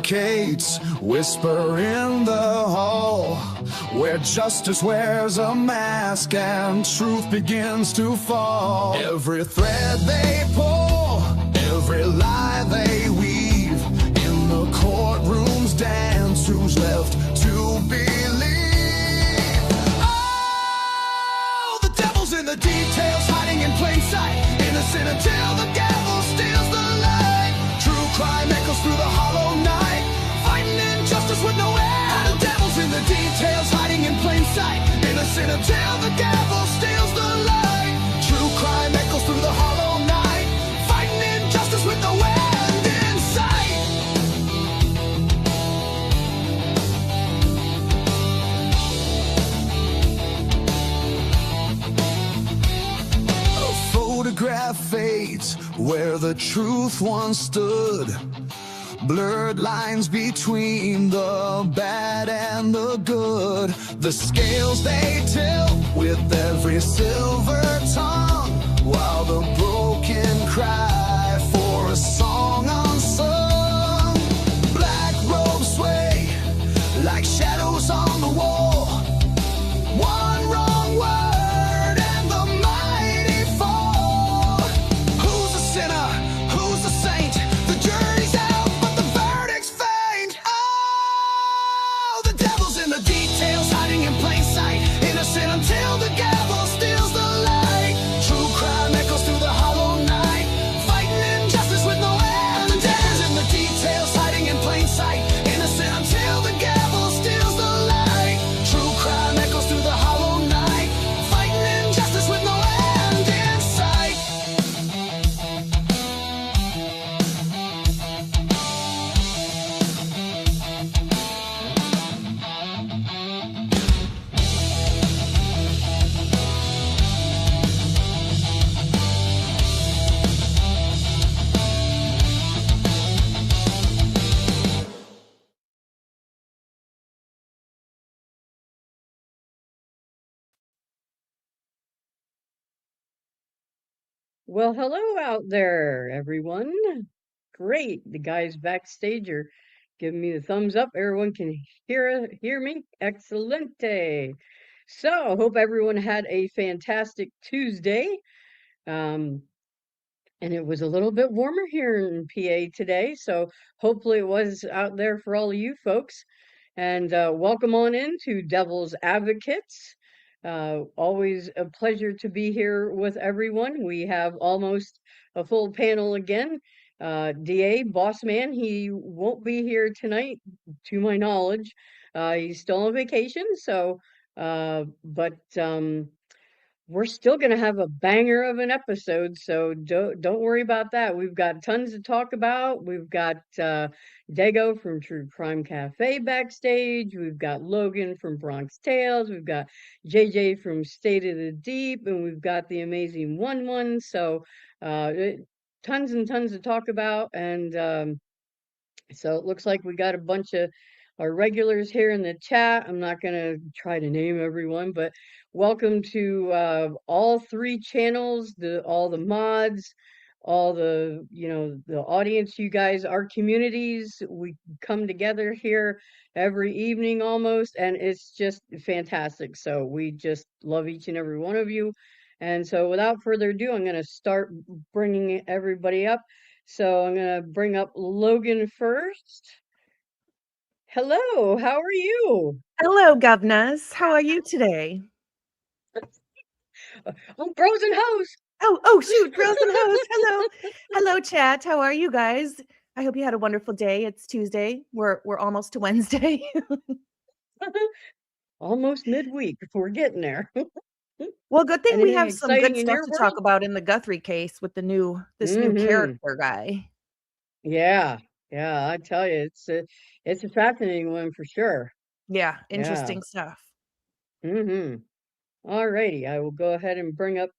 advocates whisper in the hall, where justice wears a mask and truth begins to fall. Every thread they pull, every lie they weave, in the courtroom's dance, who's left to believe? Oh, the devil's in the details, hiding in plain sight, innocent until the gavel steals the light. True crime echoes through the hollow night, fighting injustice with no end. The devil's in the details, hiding in plain sight, innocent until the gavel steals the light. True crime echoes through the hollow night, fighting injustice with no end in sight. A photograph fades where the truth once stood. Blurred lines between the bad and the good. The scales they tilt with every silver tongue, while the broken cry for a song unsung. Black robes sway like shadows on the wall. One wrong word and the mighty fall. Who's a sinner? Who's a saint? The jury's out, but the verdict's faint. Oh, the devil's in the details, hiding in plain sight, innocent until the gavel steals the light. True crime echoes through the hollow night, fighting injustice with no end. The devil's in the details, hiding in plain sight, innocent until the gavel steals the light. True crime echoes through the hollow night, fighting injustice with no end in sight. Well, hello out there, everyone. Great. The guys backstage are giving me the thumbs up. Everyone can hear me. Excelente. So, hope everyone had a fantastic Tuesday. And it was a little bit warmer here in PA today, so hopefully it was out there for all of you folks. And welcome on in to Devil's Advocates. Always a pleasure to be here with everyone. We have almost a full panel again. DA, boss man, he won't be here tonight, to my knowledge. He's still on vacation, so, but we're still going to have a banger of an episode, so don't worry about that. We've got tons to talk about. We've got Dago from True Crime Cafe backstage. We've got Logan from Bronx Tales. We've got JJ from State of the Deep, and we've got the amazing One. So tons and tons to talk about, and so it looks like we got a bunch of our regulars here in the chat. I'm not going to try to name everyone, but welcome to all three channels, all the mods, all the, the audience, you guys, our communities. We come together here every evening almost, and it's just fantastic. So we just love each and every one of you. And so without further ado, I'm going to start bringing everybody up. So I'm going to bring up Logan first. Hello, how are you? Hello, governors. How are you today? I'm Bros and Hoes. Oh, shoot, Bros and Hoes. Hello. Hello, chat. How are you guys? I hope you had a wonderful day. It's Tuesday. We're almost to Wednesday. Almost midweek. We're getting there. Well, good thing we Anything have some good exciting in stuff your to talk world? about in the Guthrie case with this new character guy. Yeah, I tell you, it's a fascinating one for sure. Yeah, interesting stuff. All righty, I will go ahead and bring up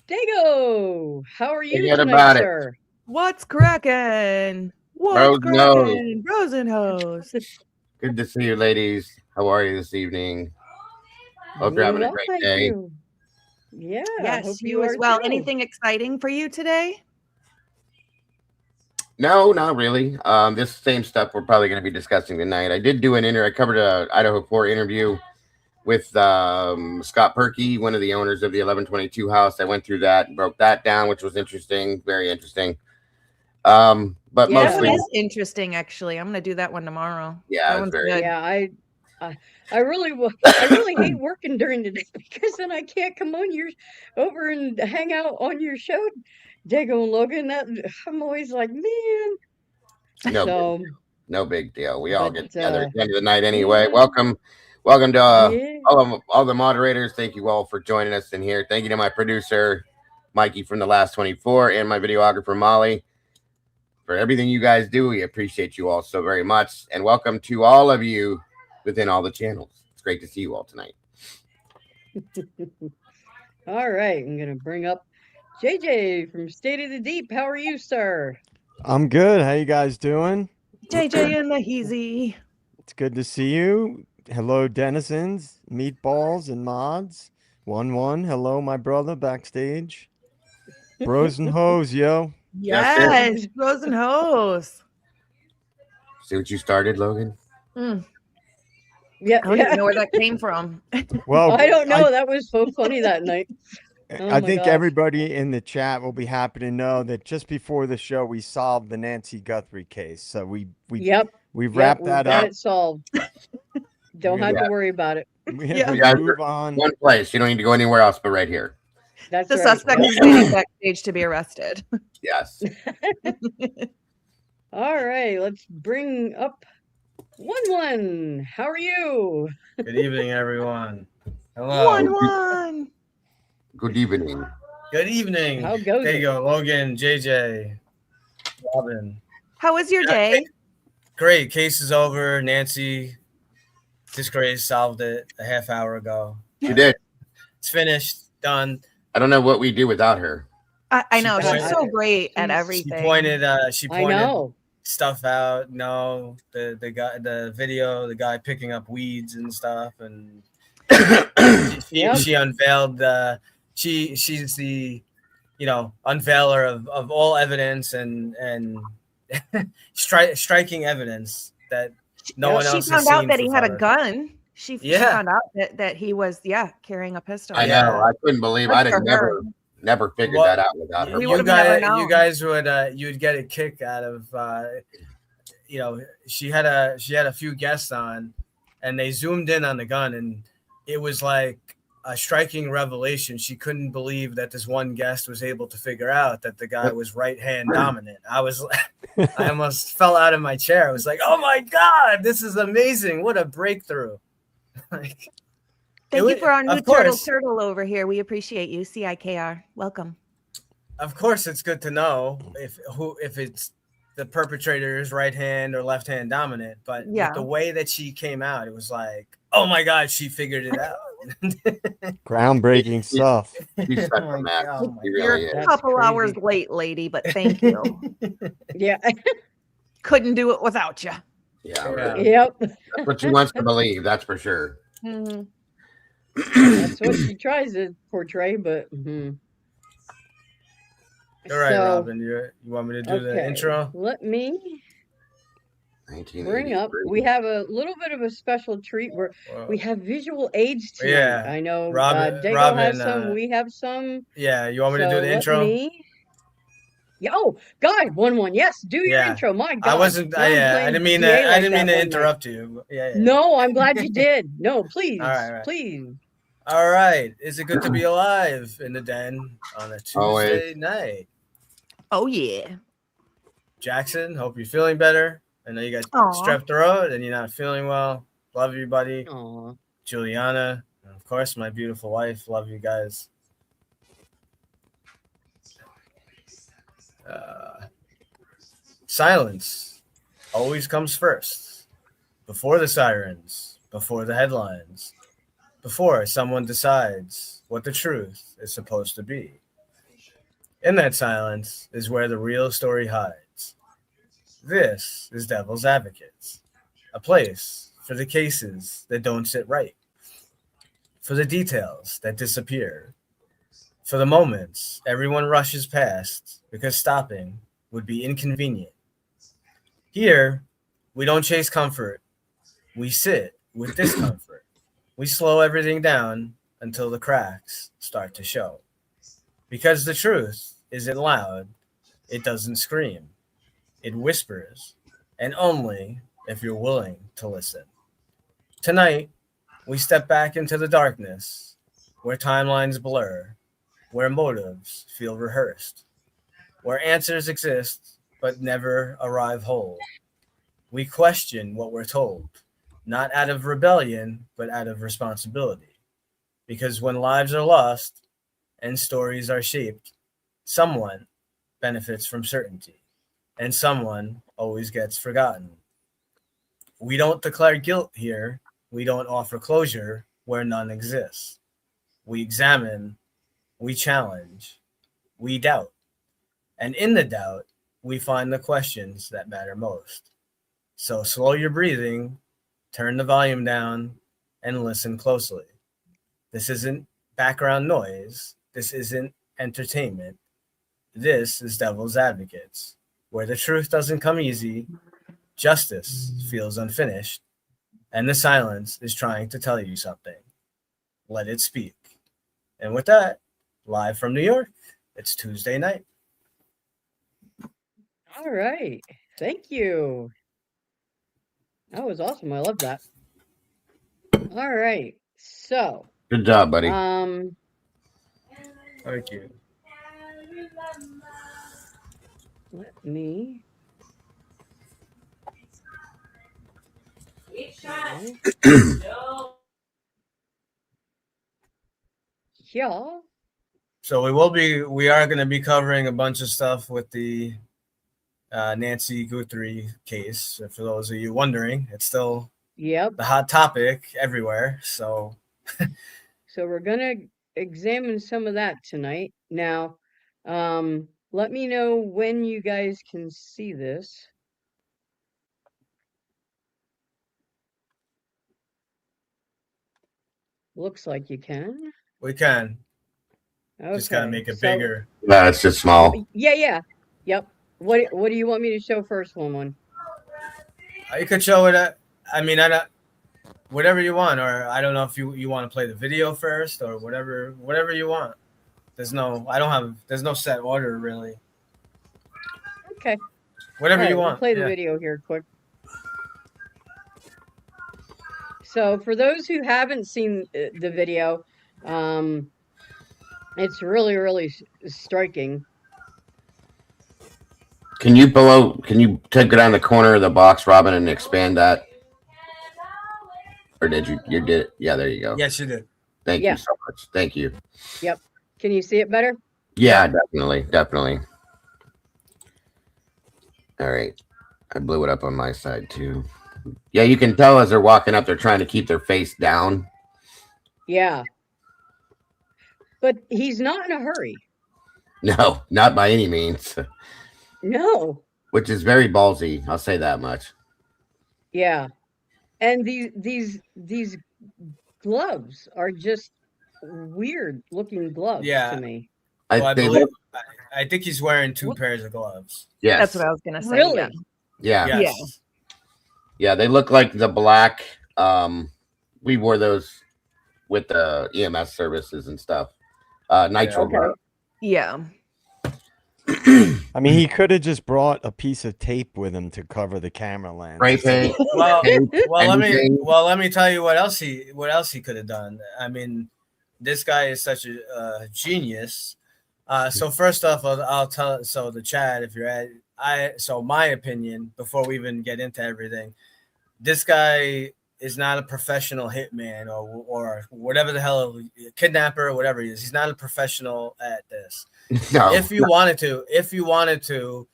Dago. How are you Forget tonight, about it. sir? What's cracking? Bros and Hoes. Bros and Hoes. Good to see you, ladies. How are you this evening? Hope you're having a great day. You. Yeah. Yes, you as well. Anything exciting for you today? No, not really. This same stuff we're probably going to be discussing tonight. I did do I covered a Idaho 4 interview with Scott Perkey, one of the owners of the 1122 house. I went through that and broke that down, which was interesting, very interesting. But That one mostly, is interesting. Actually, I'm gonna do that one tomorrow. yeah, that it's one's very. good. Yeah, I really hate working during the day because then I can't come on over and hang out on your show, Dago and Logan. That I'm always like, man. No, So, no big deal. We all but get together at the end of the night yeah, anyway. Welcome to yeah. all the moderators. Thank you all for joining us in here. Thank you to my producer, Mikey from the Last 24, and my videographer, Molly, for everything you guys do. We appreciate you all so very much. And welcome to all of you within all the channels. It's great to see you all tonight. All right, I'm gonna bring up JJ from State of the Deep. How are you, sir? I'm good. How you guys doing? JJ and the Heezy. It's good to see you. Hello, denizens, meatballs, and mods. 1-1. Hello, my brother backstage. Bros and hoes, yo. Yes, bros and hoes. See what you started, Logan? Yeah, I don't even know where that came from. Well, I don't know. That was so funny that night. Oh I my think gosh. everybody in the chat will be happy to know that just before the show, we solved the Nancy Guthrie case. So we wrapped that got up. it solved. Don't have to worry about it. We have Yeah. to move on. One place. You don't need to go anywhere else but right here. That's The right. suspect is waiting backstage to be arrested. Yes. All right, let's bring up 1-1. How are you? Good evening, everyone. Hello. 1-1. Good evening. Good evening. How goes There it? you go. Logan, JJ, Robin. How was your day? Great. Case is over. Nancy Disgrace solved it a half hour ago. You did. It's finished. Done. I don't know what we do without her. I know She she's so pointed- great at She everything. She I pointed know. stuff out. No, the guy, the video, the guy picking up weeds and stuff, and she unveiled she's the unveiler of all evidence and striking evidence that no one else She has found out seen that he had a before. gun. She found out that he was carrying a pistol. I know. I couldn't believe I'd have never figured that out without her. We would have never known. You guys would you'd get a kick out of she had a few guests on, and they zoomed in on the gun, and it was like a striking revelation. She couldn't believe that this one guest was able to figure out that the guy was right hand dominant. I almost fell out of my chair. I was like, oh my God, this is amazing. What a breakthrough. Thank you for our new turtle over here. We appreciate you. CIKR. Welcome. Of course, it's good to know if it's the perpetrator is right hand or left hand dominant. But with the way that she came out, it was like, oh my God, she figured it out. Groundbreaking stuff. She's such a mess. You're a couple hours late, lady, but thank you. Yeah. Couldn't do it without you. Yeah. Yep. That's what she wants to believe. That's for sure. Mm-hmm. That's what she tries to portray, but. All right, Robin, you want me to do the intro? Let me bring up. We have a little bit of a special treat where we have visual aids tonight. Yeah, I know Robin has some. We have some. Yeah, you want me to do the intro? Oh, God, 1-1. Yes, do your intro. My God, I wasn't. I didn't mean to. I didn't mean to interrupt you. Yeah. No, I'm glad you did. No, please, all right. please. All right. Is it good to be alive in the den on a Tuesday night? Oh yeah. Jackson, hope you're feeling better. I know you got strep throat and you're not feeling well. Love you, buddy. Aww. Juliana, and of course, my beautiful wife. Love you guys. Silence always comes first. Before the sirens, before the headlines, before someone decides what the truth is supposed to be. In that silence is where the real story hides. This is Devil's Advocates, a place for the cases that don't sit right, for the details that disappear, for the moments everyone rushes past because stopping would be inconvenient Here, we don't chase comfort. We sit with discomfort. We slow everything down until the cracks start to show. Because the truth isn't loud, it doesn't scream. It whispers, and only if you're willing to listen. Tonight, we step back into the darkness, where timelines blur, where motives feel rehearsed, where answers exist but never arrive whole. We question what we're told, not out of rebellion, but out of responsibility. Because when lives are lost and stories are shaped, someone benefits from certainty, and someone always gets forgotten. We don't declare guilt here. We don't offer closure where none exists. We examine, we challenge, we doubt. And in the doubt, we find the questions that matter most. So slow your breathing, turn the volume down, and listen closely. This isn't background noise. This isn't entertainment. This is Devil's Advocates, where the truth doesn't come easy, justice feels unfinished, and the silence is trying to tell you something. Let it speak. And with that, live from New York, it's Tuesday night. All right. Thank you. That was awesome. I love that. All right. So, Good job, buddy. Thank you. let me. Yeah. So we are going to be covering a bunch of stuff with the Nancy Guthrie case. For those of you wondering, it's still Yep. the hot topic everywhere. So we're gonna examine some of that tonight. Now, let me know when you guys can see this. Looks like you can. we can. Okay. Just got to make it so- bigger. No, it's just small. Yeah. Yep. What do you want me to show first, one? You could show it at, I mean, whatever you want, or I don't know if you want to play the video first or whatever you want. There's no set order really. Okay. Whatever All you right, want. We'll play the Yeah. video here quick. So for those who haven't seen the video, it's really striking. Can you take it on the corner of the box, Robin, and expand that? Or did you did it? Yeah, there you go. Yes, you did. Thank you so much. Thank you. Yep. Can you see it better? Yeah, definitely. All right. I blew it up on my side too. Yeah, you can tell as they're walking up, they're trying to keep their face down. Yeah. But he's not in a hurry. No, not by any means. No. Which is very ballsy. I'll say that much. Yeah. And these gloves are just weird looking gloves Yeah. to me. I think he's wearing two pairs of gloves. Yes. That's what I was gonna say. Really? Yeah. Yeah. Yes. Yeah, they look like the black. We wore those with the EMS services and stuff. Nitro. Okay. Yeah. I mean, he could have just brought a piece of tape with him to cover the camera lens. Spray paint. Well, Anything. let me tell you what else he could have done. I mean, this guy is such a genius. So first off, I'll tell the chat if you're at my opinion before we even get into everything, this guy is not a professional hitman or whatever the hell, kidnapper or whatever he is. He's not a professional at this. No. If you wanted to,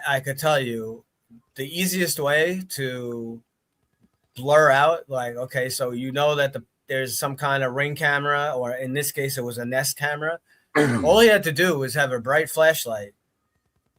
I could tell you the easiest way to blur out, like, okay, so you know that there's some kind of ring camera, or in this case, it was a Nest camera. All he had to do was have a bright flashlight,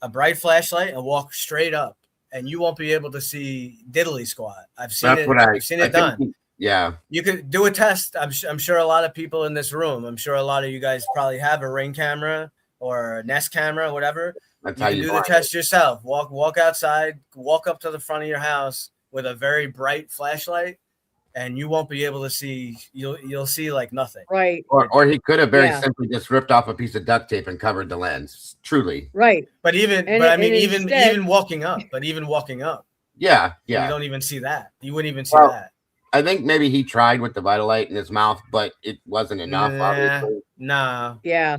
and walk straight up, and you won't be able to see diddly squat. I've seen it done. Yeah. You could do a test. I'm sure a lot of people in this room, I'm sure a lot of you guys probably have a Ring camera or a Nest camera, whatever. That's You how can you do the blind test yourself. Walk outside, walk up to the front of your house with a very bright flashlight, and you won't be able to see. You'll see like nothing. Right. Or he could have very Yeah. simply just ripped off a piece of duct tape and covered the lens. Truly. Right. But And even instead- walking up, Yeah. you Yeah. don't even see that. You wouldn't even see Well, that. I think maybe he tried with the Vitalite in his mouth, but it wasn't enough, obviously. Nah. Yeah.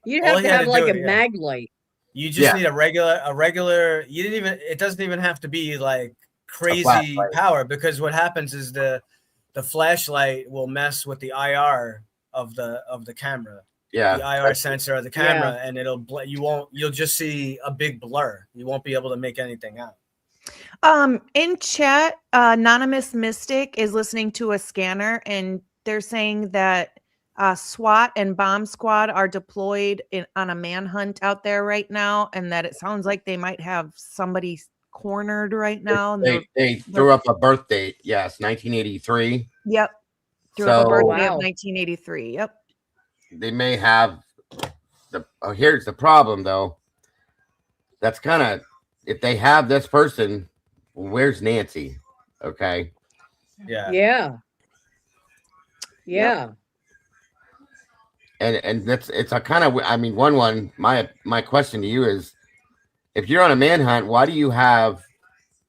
You'd All have he to had have to like do a it, yeah. mag light. You just Yeah. need a regular. It doesn't even have to be like crazy flashlight. power, because what happens is the flashlight will mess with the IR of the camera. Yeah. The IR sensor of the camera, and you'll just see a big blur. You won't be able to make anything out. In chat, Anonymous Mystic is listening to a scanner, and they're saying that SWAT and bomb squad are deployed on a manhunt out there right now, and that it sounds like they might have somebody cornered right now. And They threw up a birth date. Yes, 1983. Yep. Threw up a So birthday of Wow. 1983. Yep. they may have here's the problem though. That's kind of, if they have this person, where's Nancy? Okay. Yeah. Yeah. Yeah. And it's a kind of, I mean, my question to you is, if you're on a manhunt, why do you have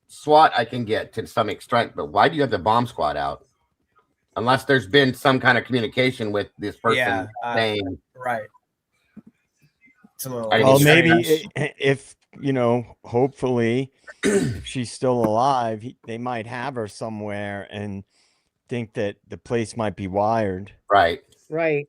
SWAT? I can get to some extent, but why do you have the bomb squad out? Unless there's been some kind of communication with this person saying, right. It's a little. Well, maybe if hopefully, if she's still alive, they might have her somewhere and think that the place might be wired. Right. Right.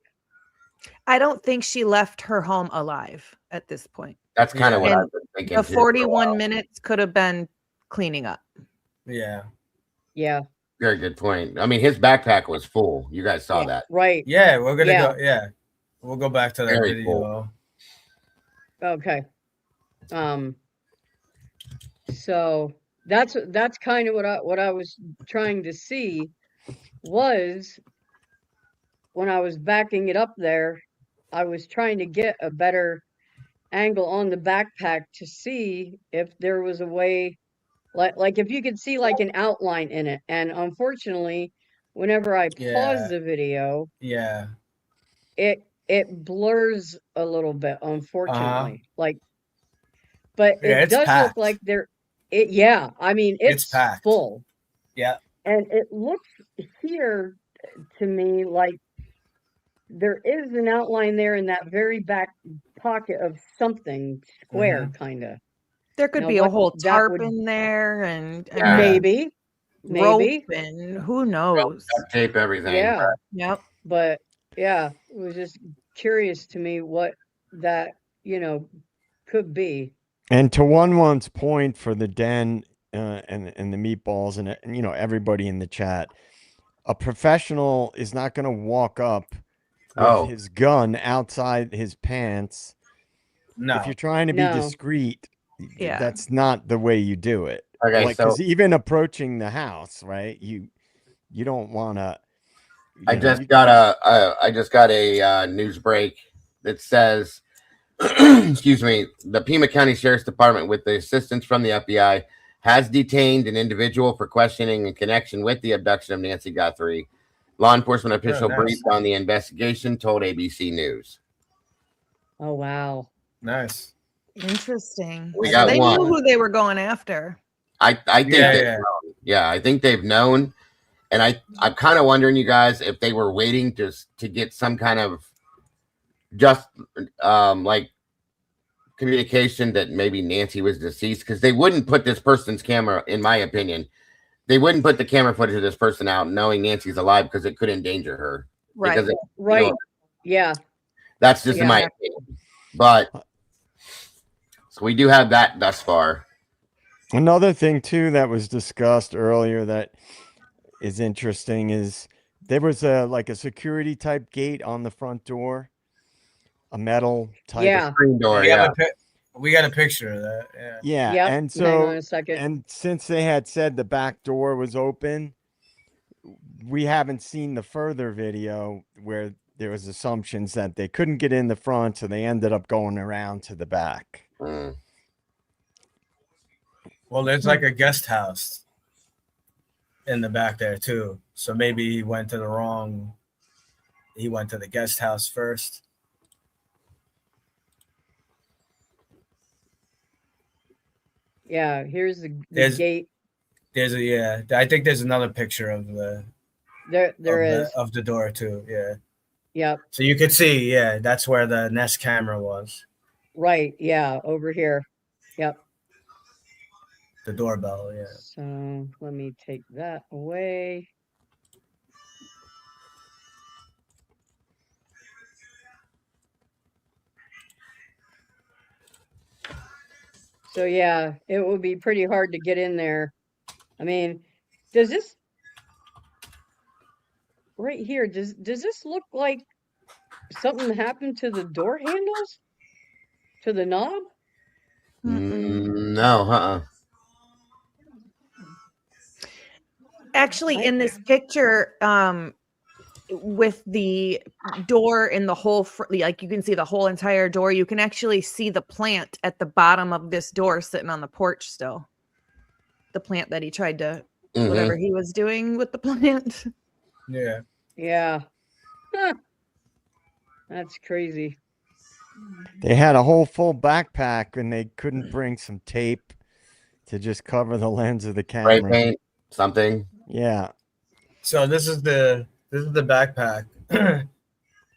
I don't think she left her home alive at this point. That's kind of what And I've been thinking. The too, for a 41 while. minutes could have been cleaning up. Yeah. Yeah. Very good point. I mean, his backpack was full. You guys saw that. Right. Yeah, we're gonna Yeah. go. Yeah, we'll go back to that Very video. cool. Okay. So that's kind of what I was trying to see was when I was backing it up there, I was trying to get a better angle on the backpack to see if there was a way, like if you could see like an outline in it. And unfortunately, whenever I pause the video, Yeah. it blurs a little bit, unfortunately. Like, but Yeah, it it's does packed. look like yeah, I mean, It's it's packed. full. Yeah. And it looks here to me like there is an outline there in that very back pocket of something square, kind of. There could Now, be a what whole that tarp would- in there and Yeah. Maybe, rope maybe, and who knows. Duct tape, everything. yeah. Yep. But yeah, it was just curious to me what that could be. And to one's point for the den and the meatballs and everybody in the chat, a professional is not going to walk up with his gun outside his pants. No. If you're trying to be No. discreet, Yeah. that's not the way you do it. Okay, like, so 'cause even approaching the house, right? You don't want to. I just got a news break that says, excuse me, the Pima County Sheriff's Department, with the assistance from the FBI, has detained an individual for questioning in connection with the abduction of Nancy Guthrie. Law enforcement official nice. briefed on the investigation told ABC News. Oh wow. Nice. Interesting. We So got they one. knew who they were going after. I think I think they've known, and I'm kind of wondering, you guys, if they were waiting to get some kind of just like communication that maybe Nancy was deceased, because they wouldn't put this person's camera, in my opinion, they wouldn't put the camera footage of this person out knowing Nancy's alive, because it could endanger her. Right. Because Right. Yeah. that's just in my opinion. But so we do have that thus far. Another thing too that was discussed earlier that is interesting is there was a security type gate on the front door, a metal type screen door. We got a picture of that. Yeah. Yep. And so, Hang on a second. and since they had said the back door was open, we haven't seen the further video where there was assumptions that they couldn't get in the front, so they ended up going around to the back. Mm. Well, there's like a guest house in the back there too. So maybe he went to the guest house first. Yeah, here's the gate. I think there's another picture of the of the door too. Yeah. Yep. So you could see, that's where the Nest camera was. Right. Yeah, over here. Yep. The doorbell. Yeah. So let me take that away. So yeah, it would be pretty hard to get in there. I mean, does this right here, does this look like something happened to the door handles? To the knob? No, Actually, in this picture, with the door in the whole, like you can see the whole entire door, you can actually see the plant at the bottom of this door sitting on the porch still. The plant that he tried to, whatever he was doing with the plant. Yeah. Yeah. Huh. That's crazy. They had a whole full backpack and they couldn't bring some tape to just cover the lens of the camera. Spray paint, something. Yeah. So this is the backpack.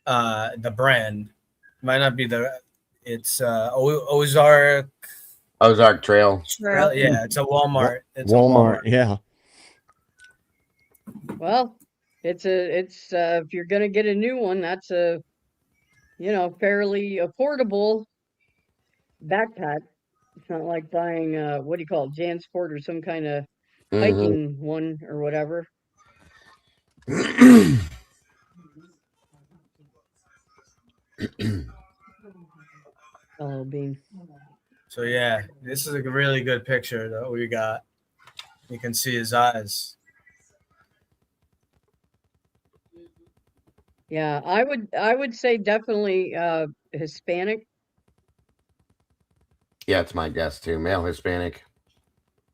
The brand might not be it's Ozark Trail. Yeah, it's a Walmart. It's Walmart, yeah. Well, it's if you're gonna get a new one, that's a fairly affordable backpack. It's not like buying what do you call it, JanSport or some kind of hiking one or whatever. Hello, Bean. So yeah, this is a really good picture that we got. You can see his eyes. Yeah, I would say definitely Hispanic. Yeah, it's my guess too. Male Hispanic.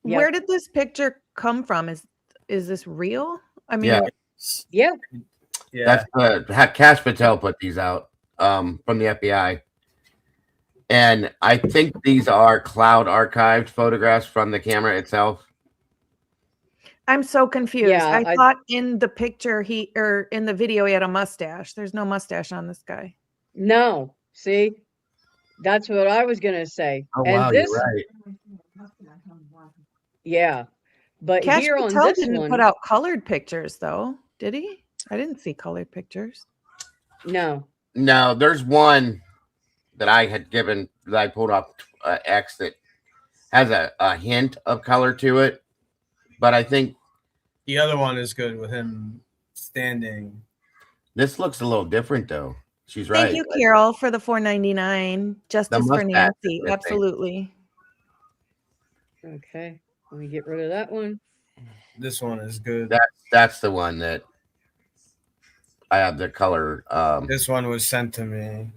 Yep. Where did this picture come from? Is this real? I mean, yeah. That's Cash Patel put these out from the FBI. And I think these are cloud archived photographs from the camera itself. I'm so confused. Yeah, I thought in the picture in the video he had a mustache. There's no mustache on this guy. No, see, that's what I was gonna say. Oh and wow, this, you're right. Yeah, but Cash here Patel on this didn't one, put out colored pictures though, did he? I didn't see colored pictures. No, there's one that I had given that I pulled up X that has a hint of color to it, but I think the other one is good with him standing. This looks a little different though. She's right. Thank you, Carol, for the $4.99. Justice for Nancy. Absolutely. Okay, let me get rid of that one. This one is good. That's the one that I have the color. This one was sent to me.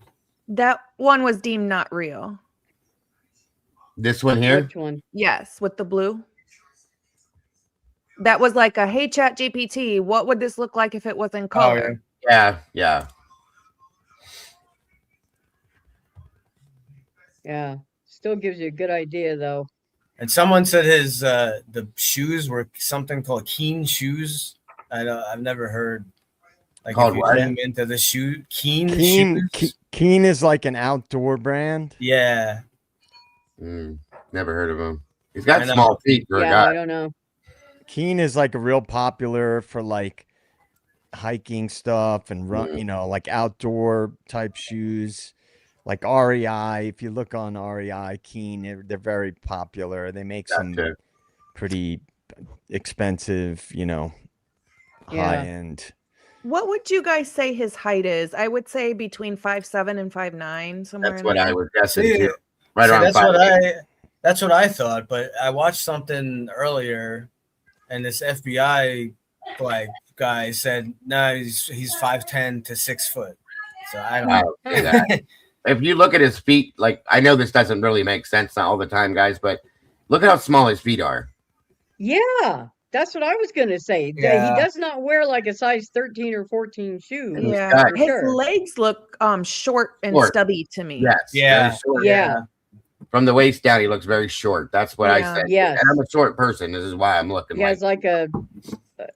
That one was deemed not real. This one here? Which one? Yes, with the blue. That was like a, hey, Chat GPT, what would this look like if it was in color? Yeah. Yeah, still gives you a good idea though. And someone said his the shoes were something called Keen shoes. I've never heard. Like called if you zoom into the shoe, Keen shoes. Keen is like an outdoor brand. Yeah. Never heard of him. He's got small feet for a guy. I don't know. Keen is like a real popular for like hiking stuff and run, like outdoor type shoes, like REI. If you look on REI, Keen, they're very popular. They make some pretty expensive, high end. What would you guys say his height is? I would say between 5'7" and 5'9", somewhere. That's what I was guessing too. Right around 5'8". That's what I thought, but I watched something earlier, and this FBI guy said, no, he's 5'10" to 6 foot. So I don't I know. would say that. If you look at his feet, like I know this doesn't really make sense all the time, guys, but look at how small his feet are. Yeah, that's what I was gonna say. He Yeah. does not wear like a size 13 or 14 shoe. And he's Yeah, got for his sure. legs look short and Short. stubby to me. Yes. Yeah. Very short. Yeah. From the waist down, he looks very short. That's what I Yeah. said. Yes. And I'm a short person. This is why I'm looking He like. has like a.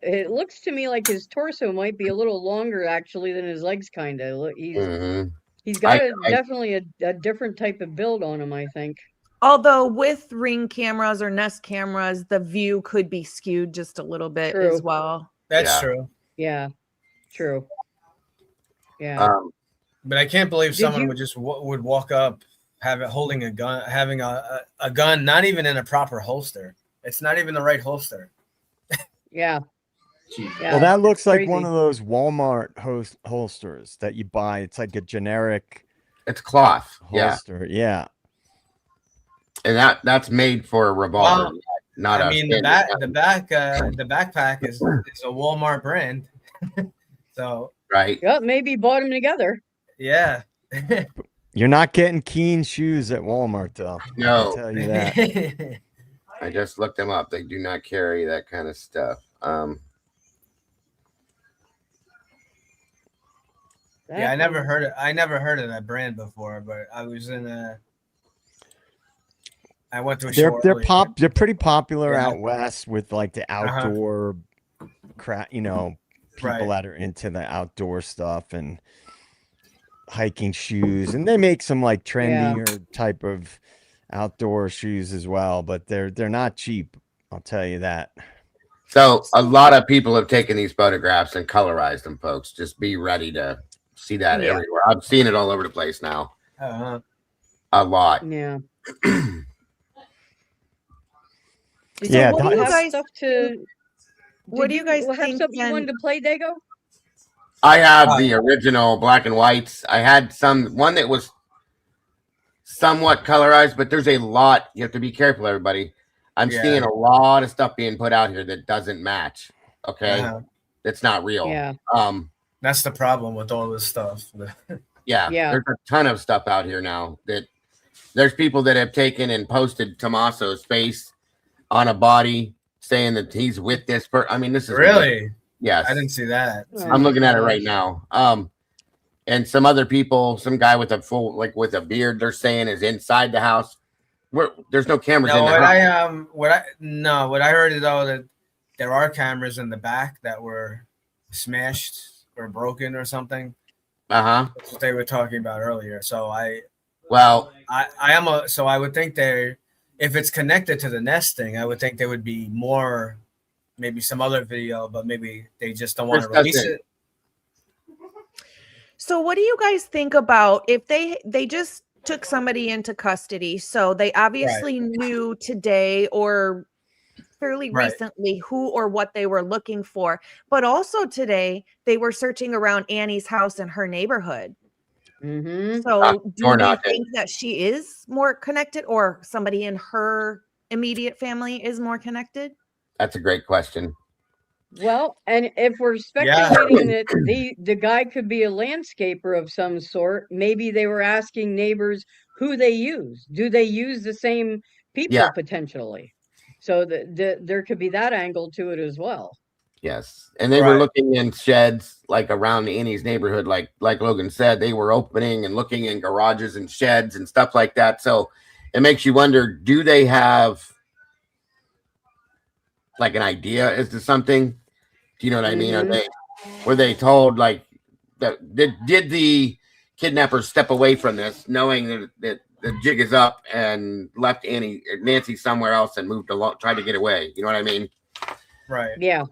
It looks to me like his torso might be a little longer actually than his legs. Kind of. Mhm. He's got I- definitely a different type of build on him. I think. Although with Ring cameras or Nest cameras, the view could be skewed just a little bit True. as well. That's Yeah. true. Yeah. True. Yeah. But I can't believe Did someone you- would just would walk up, holding a gun, having a gun, not even in a proper holster. It's not even the right holster. Yeah. Yeah. Well, that looks like one crazy. of those Walmart holsters that you buy. It's like a generic It's cloth. Yeah. holster. Yeah. And that's made for a revolver. Well, not I a mean, standard the backpack is a Walmart brand. So right. Yep. Maybe bought them together. yeah. You're not getting Keen shoes at Walmart, though. No. I'll tell you that. I just looked them up. They do not carry that kind of stuff. Yeah, I never heard of that brand before, but I was I went to a show earlier. They're pretty popular Yeah. out west with like the outdoor crap, people Right. that are into the outdoor stuff and hiking shoes, and they make some like trendier type of outdoor shoes as well, but they're not cheap, I'll tell you that. So a lot of people have taken these photographs and colorized them, folks. Just be ready to see that Yeah. everywhere. I'm seeing it all over the place now. Uh-huh. A lot. Yeah. Yeah, What do you that's- have stuff to? What do you guys have think? stuff you wanted to play, Dago? I have the original black and whites. I had one that was somewhat colorized, but there's a lot. You have to be careful, everybody. I'm seeing a lot of stuff being put out here that doesn't match. Okay. That's not real. Yeah. That's the problem with all this stuff. Yeah. There's a ton of stuff out here now that there's people that have taken and posted Tommaso's face on a body saying that he's with this person. I mean, this is really, yes. I didn't see that. I'm looking at it right now. And some other people, some guy with a full, like with a beard, they're saying is inside the house. There's no cameras in the house. What I heard is though that there are cameras in the back that were smashed or broken or something. That's what they were talking about earlier. So I would think if it's connected to the nesting, I would think there would be more, maybe some other video, but maybe they just don't want to release it. So what do you guys think about if they just took somebody into custody? So they obviously knew today or fairly recently who or what they were looking for, but also today they were searching around Annie's house in her neighborhood. Mm-hmm. So do you think that she is more connected or somebody in her immediate family is more connected? That's a great question. Well, and if we're speculating that the guy could be a landscaper of some sort, maybe they were asking neighbors who they use. Do they use the same people potentially? So there could be that angle to it as well. Yes. And they were looking in sheds like around Annie's neighborhood, like Logan said, they were opening and looking in garages and sheds and stuff like that. So it makes you wonder, do they have like an idea as to something? Do you know what I mean? Were they told like that did the kidnappers step away from this knowing that the jig is up and left Nancy somewhere else and moved along, tried to get away? You know what I mean? Right. Yeah.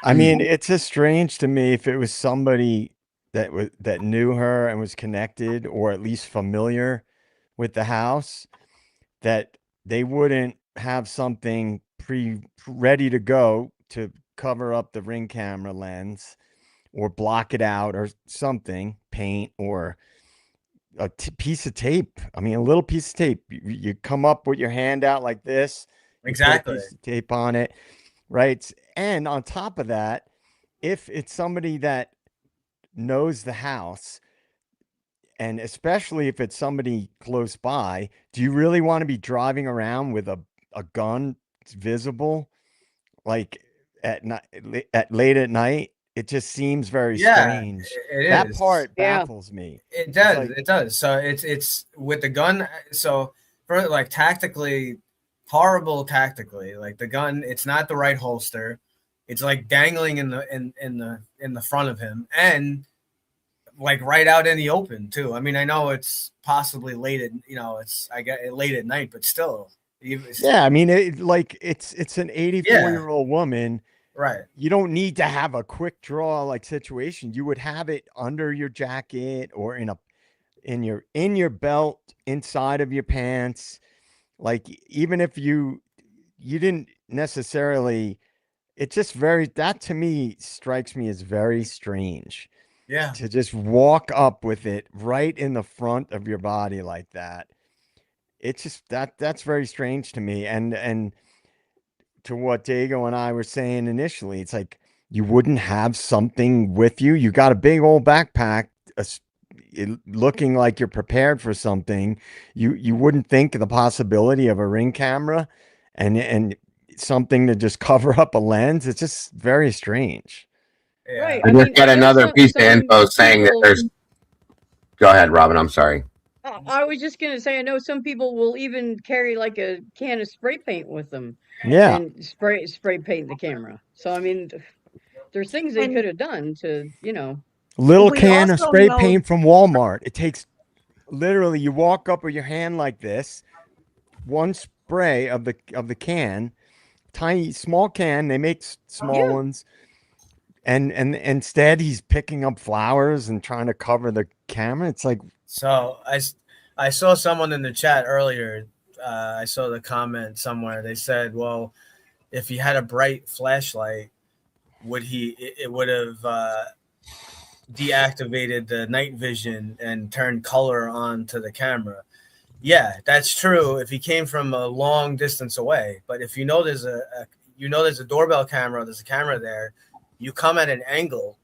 I mean, it's just strange to me if it was somebody that knew her and was connected or at least familiar with the house, that they wouldn't have something ready to go to cover up the Ring camera lens or block it out or something, paint or a piece of tape. I mean, a little piece of tape. You come up with your hand out like this. Exactly. Piece of tape on it. Right. And on top of that, if it's somebody that knows the house, And especially if it's somebody close by, do you really want to be driving around with a gun visible, like at night, at late at night? It just seems very strange. That part baffles me. It does. It does. So it's with the gun. So for like tactically, horrible tactically, like the gun, it's not the right holster. It's like dangling in the front of him, and like right out in the open too. I mean, I know it's possibly late at I get it late at night, but still. Yeah, I mean, it's an 84-year-old woman. Right. You don't need to have a quick draw like situation. You would have it under your jacket or in your belt, inside of your pants. Like even if you didn't necessarily, it's just that to me strikes me as very strange. Yeah. To just walk up with it right in the front of your body like that. It's just that's very strange to me. And to what Dago and I were saying initially, it's like you wouldn't have something with you. You got a big old backpack, looking like you're prepared for something. You wouldn't think of the possibility of a ring camera and something to just cover up a lens. It's just very strange. Yeah. Right. I just got another piece of info saying that there's. Go ahead, Robin. I'm sorry. I was just gonna say, I know some people will even carry like a can of spray paint with them. Yeah. And spray paint the camera. So I mean, there's things they could have done to, Little can of spray paint from Walmart. It takes literally, you walk up with your hand like this, one spray of the can, tiny small can. They make small ones. And instead he's picking up flowers and trying to cover the camera. It's like, so I saw someone in the chat earlier. I saw the comment somewhere. They said, well, if he had a bright flashlight, it would have deactivated the night vision and turned color onto the camera. Yeah, that's true if he came from a long distance away. But if there's a doorbell camera, there's a camera there, you come at an angle,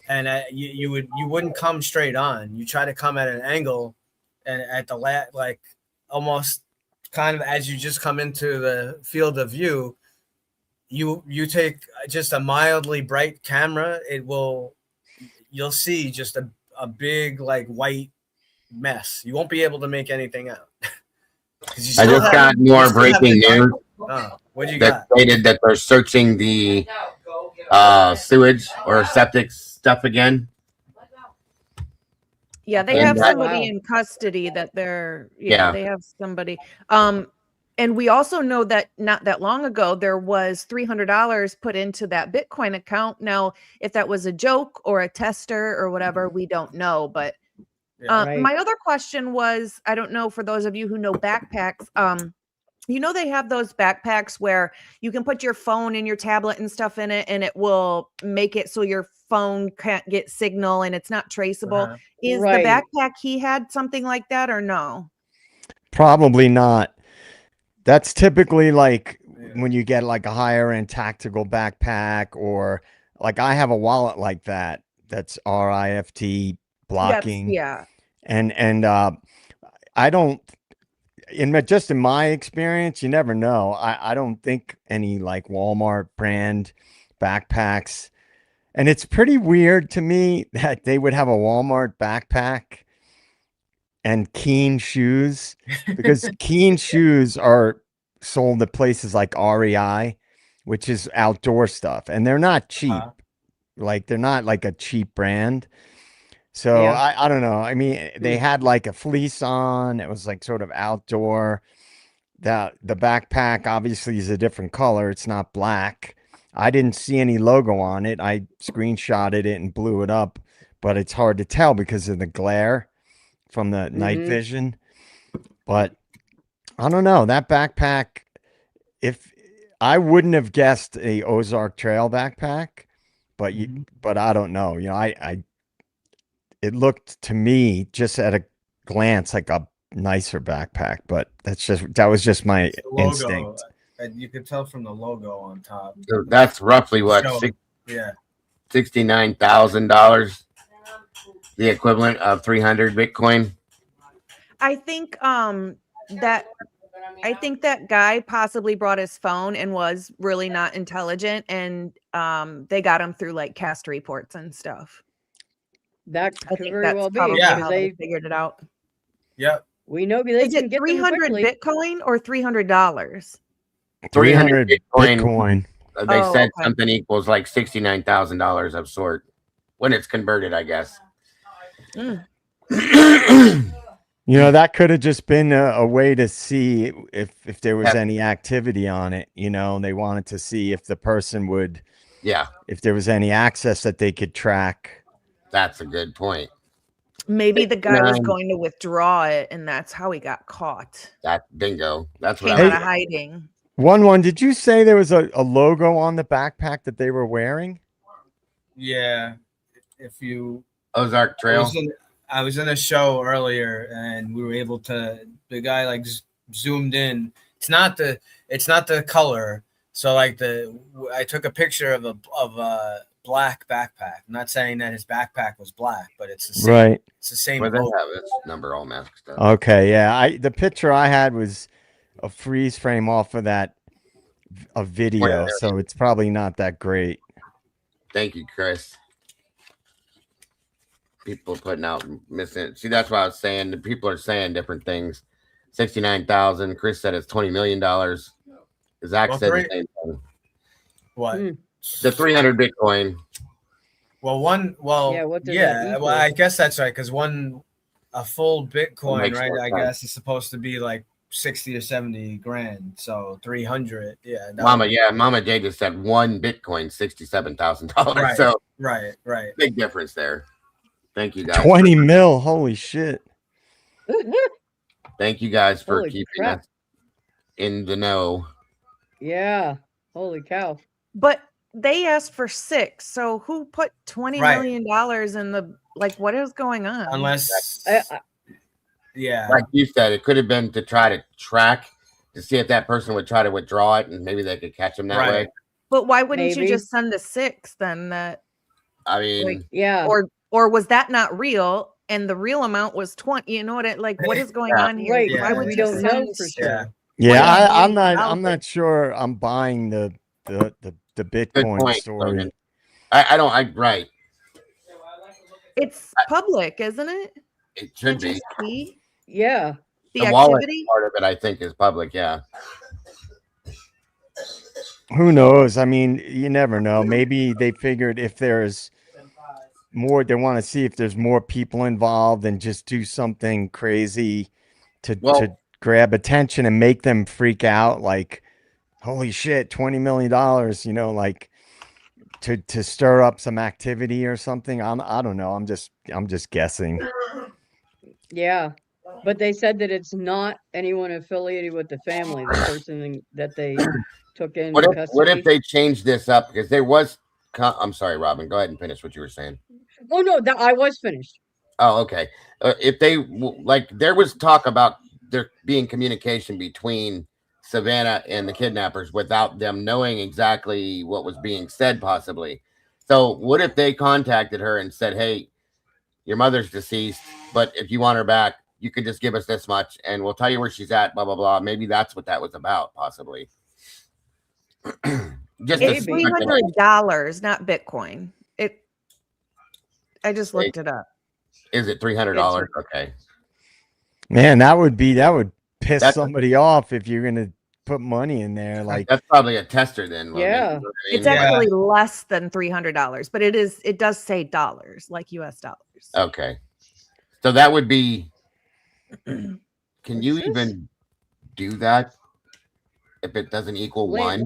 and you wouldn't come straight on. You try to come at an angle, and at the like almost kind of as you just come into the field of view, you take just a mildly bright camera. You'll see just a big like white mess. You won't be able to make anything out. I just got more breaking news. What you that stated that they're searching the sewage or septic stuff again. Yeah, they have somebody in custody that they have somebody. And we also know that not that long ago, there was $300 put into that Bitcoin account. Now, if that was a joke or a tester or whatever, we don't know. But my other question was, I don't know, for those of you who know backpacks, they have those backpacks where you can put your phone and your tablet and stuff in it, and it will make it so your phone can't get signal and it's not traceable. Is the backpack he had something like that or no? Probably not. That's typically like when you get like a higher end tactical backpack, or like I have a wallet like that. That's RIFT blocking. Yeah. And I don't, in my experience, you never know. I don't think any like Walmart brand backpacks, and it's pretty weird to me that they would have a Walmart backpack and Keen shoes, because Keen shoes are sold at places like REI, which is outdoor stuff, and they're not cheap. Like they're not like a cheap brand. So I don't know. I mean, they had like a fleece on. It was like sort of outdoor. The backpack obviously is a different color. It's not black. I didn't see any logo on it. I screenshotted it and blew it up, but it's hard to tell because of the glare from the night vision. But I don't know, that backpack, if I wouldn't have guessed a Ozark Trail backpack, but but I don't know. It looked to me just at a glance like a nicer backpack, but that was just my instinct. And you could tell from the logo on top. So that's roughly what, $69,000. the equivalent of 300 Bitcoin. I think that guy possibly brought his phone and was really not intelligent, and they got him through like cast reports and stuff. That I could think very that's well be probably because how they figured it out. Yep. we know they Is can it get them 300 quickly. Bitcoin or $300? 300 Bitcoin. They said okay. something equals like $69,000 of sort when it's converted, I guess. Mm. You know, that could have just been a way to see if there was any activity on it. You know, they wanted to see if the person would, if there was any access that they could track. That's a good point. Maybe the guy was going to withdraw it, and that's how he got caught. That bingo. That's what came out of hiding. One, did you say there was a logo on the backpack that they were wearing? Yeah. If you Ozark Trail. I was in a show earlier, and we were able to. The guy like zoomed in. It's not the color. So like I took a picture of a black backpack. I'm not saying that his backpack was black, but it's the same. Right. It's the same. Where they have its number all masked up. Okay, yeah. The picture I had was a freeze frame off of a video, so it's probably not that great. Thank you, Chris. People putting out missing. See, that's what I was saying. The people are saying different things. 69,000. Chris said it's $20 million. Zach said the same thing. What? The 300 Bitcoin. Well, I guess that's right, because a full Bitcoin, right? I guess is supposed to be like 60 or 70 grand. So 300, yeah. Mama J just said one Bitcoin, $67,000. Right, so right. Big difference there. Thank you guys. 20 mil, holy shit. Thank you guys for keeping us in the know. Yeah, holy cow. But they asked for 6, so who put $20 million in the, like, what is going on? Unless like you said, it could have been to try to track to see if that person would try to withdraw it, and maybe they could catch them that way. But why wouldn't you just send the 6 then? That, I mean, or was that not real, and the real amount was 20? You know what is going on here? Right. Why would we you don't know send for sure. Yeah, I'm not sure I'm buying the Bitcoin story. Right. It's public, isn't it? It should be. Yeah. The wallet activity part of it, I think, is public. Yeah. Who knows? I mean, you never know. Maybe they figured if there's more, they want to see if there's more people involved and just do something crazy to grab attention and make them freak out. Like, holy shit, $20 million, you know, like to stir up some activity or something. I don't know. I'm just guessing. Yeah. But they said that it's not anyone affiliated with the family, the person that they took in custody. What if they changed this up? Because there was, I'm sorry, Robin, go ahead and finish what you were saying. Oh, no, I was finished. Oh, okay. If they, there was talk about there being communication between Savannah and the kidnappers without them knowing exactly what was being said, possibly. So what if they contacted her and said, hey, your mother's deceased, but if you want her back, you could just give us this much and we'll tell you where she's at, blah, blah, blah. Maybe that's what that was about, possibly. It's $300, not Bitcoin. I just looked it up. Is it $300? Okay. Man, that would piss somebody off if you're gonna put money in there. Like, that's probably a tester then. Yeah. You know it's actually less than $300, but it does say dollars, like US dollars. Okay. So that would be, can you even do that if it doesn't equal 1?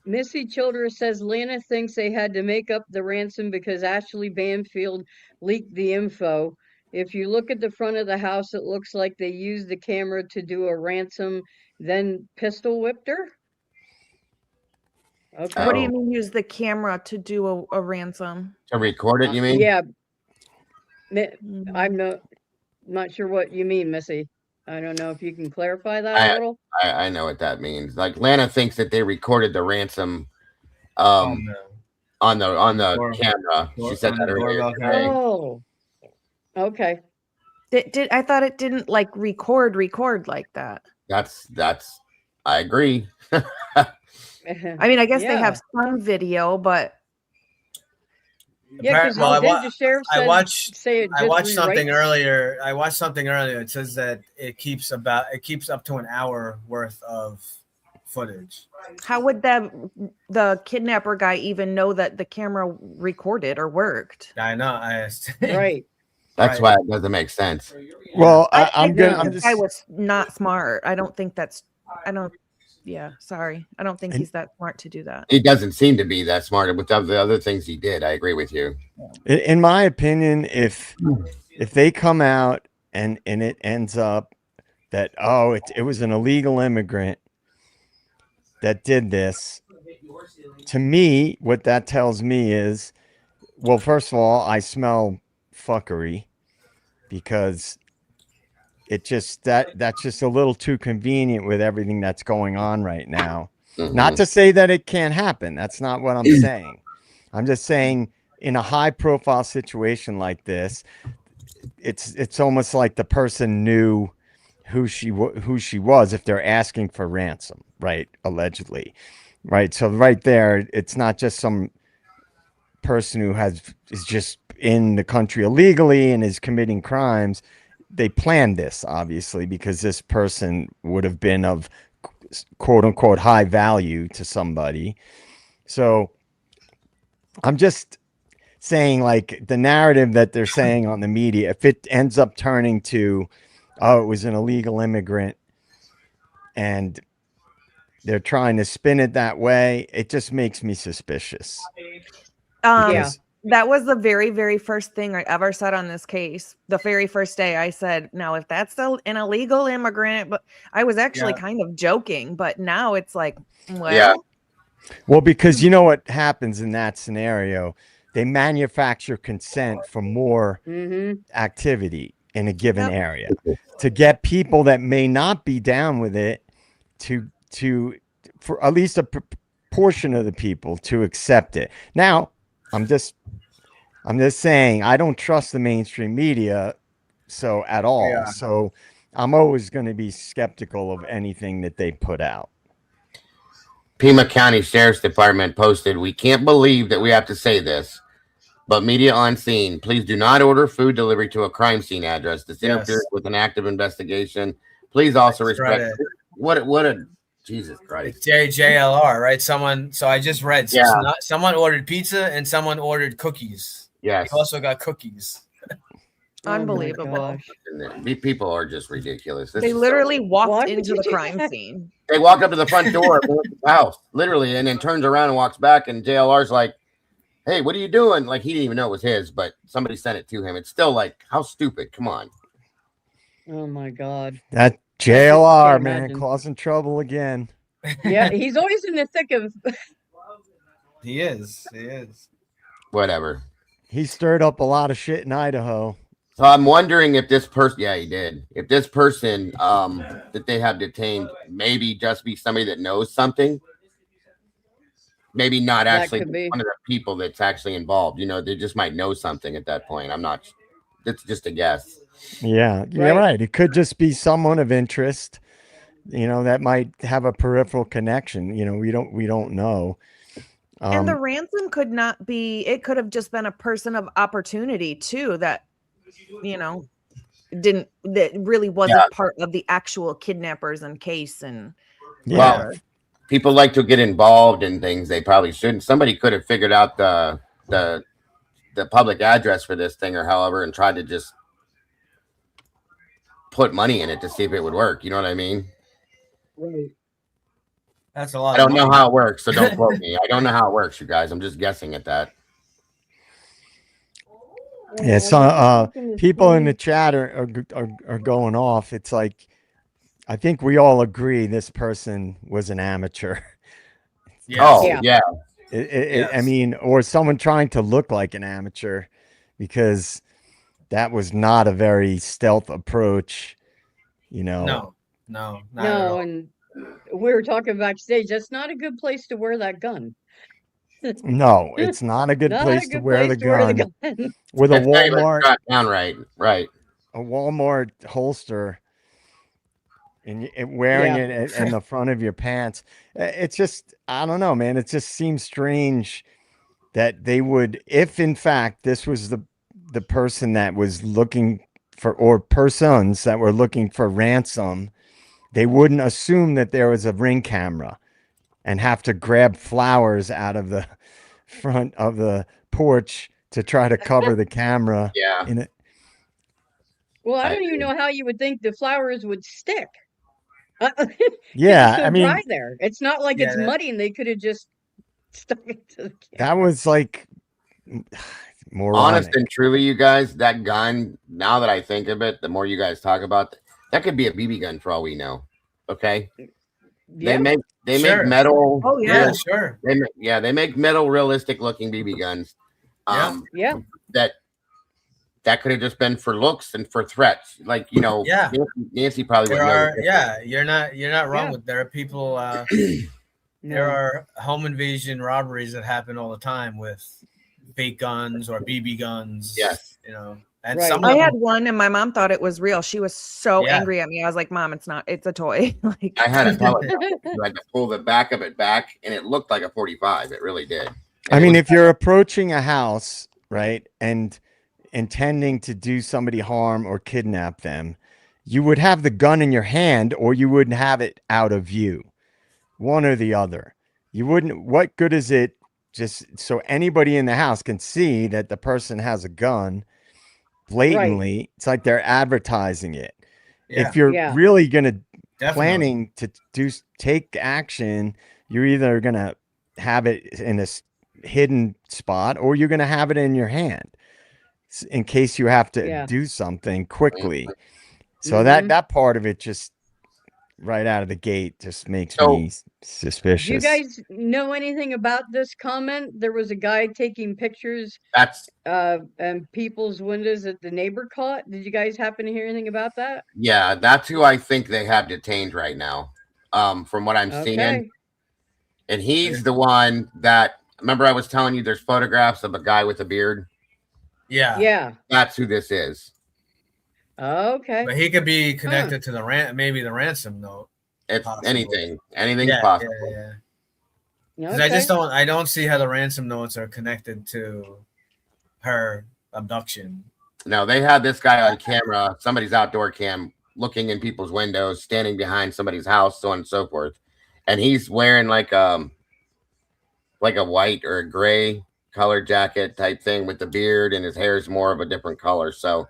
Missy Childress says Lana thinks they had to make up the ransom because Ashley Banfield leaked the info. If you look at the front of the house, it looks like they used the camera to do a ransom, then pistol whipped her. Okay. What do you mean use the camera to do a ransom? To record it, you mean? Yeah. I'm not sure what you mean, Missy. I don't know if you can clarify that a little. I know what that means. Like, Lana thinks that they recorded the ransom on the camera. She said that earlier today. Oh, okay. Did I thought it didn't like record like that. That's I agree. I mean, I guess they have some video, but yeah, because the sheriff said, I watched something earlier. It says that it keeps up to an hour worth of footage. How would the kidnapper guy even know that the camera recorded or worked? I know. Right. That's why it doesn't make sense. Well, this guy was not smart. I don't think that's. I don't. Yeah, sorry. I don't think he's that smart to do that. He doesn't seem to be that smart with the other things he did. I agree with you. In my opinion, if they come out and it ends up that it was an illegal immigrant that did this, to me, what that tells me is, well, first of all, I smell fuckery, because it just that's just a little too convenient with everything that's going on right now. Not to say that it can't happen. That's not what I'm saying. I'm just saying, in a high profile situation like this, it's almost like the person knew who she was if they're asking for ransom, right? Allegedly, right? So right there, it's not just some person who is just in the country illegally and is committing crimes. They planned this, obviously, because this person would have been of quote unquote high value to somebody. So I'm just saying, like, the narrative that they're saying on the media, if it ends up turning to, it was an illegal immigrant and they're trying to spin it that way, it just makes me suspicious. That was the very, very first thing I ever said on this case. The very first day I said, now, if that's an illegal immigrant, but I was actually kind of joking, but now it's like, well. Well, because you know what happens in that scenario? They manufacture consent for more activity in a given area to get people that may not be down with it for at least a portion of the people to accept it. Now, I'm just saying, I don't trust the mainstream media at all. Yeah. So I'm always going to be skeptical of anything that they put out. Pima County Sheriff's Department posted, "We can't believe that we have to say this, but media on scene, please do not order food delivery to a crime scene address. This interferes with an active investigation. Please also respect." What a Jesus Christ. It's JLR, right? So I just read. Someone ordered pizza and someone ordered cookies. Yes. They also got cookies. Unbelievable. People are just ridiculous. They literally walked into the crime scene. They walked up to the front door of the house, literally, and then turns around and walks back, and JLR's like, "Hey, what are you doing?" Like, he didn't even know it was his, but somebody sent it to him. It's still like, how stupid. Come on. Oh my God. That JLR, man, causing trouble again. Yeah, he's always in the thick of. He is. Whatever. He stirred up a lot of shit in Idaho. So I'm wondering if this person, he did. If this person that they have detained maybe just be somebody that knows something. Maybe not actually one of the people that's actually involved. You know, they just might know something at that point. I'm not. It's just a guess. Yeah, right. It could just be someone of interest, that might have a peripheral connection. We don't know. And the ransom could not be, it could have just been a person of opportunity too, that, that really wasn't part of the actual kidnappers and case. And well, people like to get involved in things they probably shouldn't. Somebody could have figured out the public address for this thing or however, and tried to just put money in it to see if it would work. You know what I mean? Right. That's a lot. I don't know how it works, so don't quote me. I don't know how it works, you guys. I'm just guessing at that. Yeah, so people in the chat are going off. It's like, I think we all agree this person was an amateur. Yes. Oh, yeah. I mean, or someone trying to look like an amateur, because that was not a very stealth approach, No, and we were talking backstage. That's not a good place to wear that gun. No, it's not a good Not place a to good wear place the to wear the gun gun. with a It's not even Walmart shot down right. a Walmart holster and wearing Yeah. it in the front of your pants. It's just, I don't know, man. It just seems strange that they would, if in fact this was the person that was looking for, or persons that were looking for ransom, they wouldn't assume that there was a ring camera and have to grab flowers out of the front of the porch to try to cover the camera Yeah. in it. Well, I I don't even know how you would think the flowers would stick. Because Yeah, it's so I dry mean, there. It's not like it's Yeah, muddy and they could have just stuck it to the that camera. was like honest moronic. and truly, you guys, that gun, now that I think of it, the more you guys talk about that could be a BB gun for all we know. Okay. Yeah. They make Sure. metal. Oh, yeah, yeah. sure. They make metal realistic looking BB guns. Yeah. Yeah. That could have just been for looks and for threats. Like, you know, Yeah. Nancy probably would There know. are, yeah, you're not wrong Yeah. with, there are people, there No. are home invasion robberies that happen all the time with fake guns or BB guns. Yes. You know, and Right. some I of had them, one and my mom thought it was real. She was so Yeah. angry at me. I was like, Mom, it's not, it's a toy. Like, I had a telephone. You had to pull the back of it back, and it looked like a 45. It really did. I And it mean, was- if you're approaching a house, right, and intending to do somebody harm or kidnap them, you would have the gun in your hand or you wouldn't have it out of view. One or the other. You wouldn't, what good is it just so anybody in the house can see that the person has a gun blatantly? Right. It's like they're advertising it. yeah, If you're Yeah. really going to definitely. planning to take action, you're either going to have it in a hidden spot or you're going to have it in your hand in case you have to Yeah. do something quickly. So Mhm. that part of it just right out of the gate just makes So- me Do suspicious. you guys know anything about this comment? There was a guy taking pictures That's and people's windows that the neighbor caught. Did you guys happen to hear anything about that? yeah, that's who I think they have detained right now. From what I'm seeing. Okay. And he's the one that, remember I was telling you there's photographs of a guy with a beard? Yeah. Yeah. That's who this is. Okay. But he could be connected to the maybe the ransom note. It's Possible. anything's Yeah, possible. yeah. Because Okay. I don't see how the ransom notes are connected to her abduction. No, they had this guy on camera, somebody's outdoor cam, looking in people's windows, standing behind somebody's house, so on and so forth. And he's wearing like a white or a gray colored jacket type thing with the beard, and his hair is more of a different color. So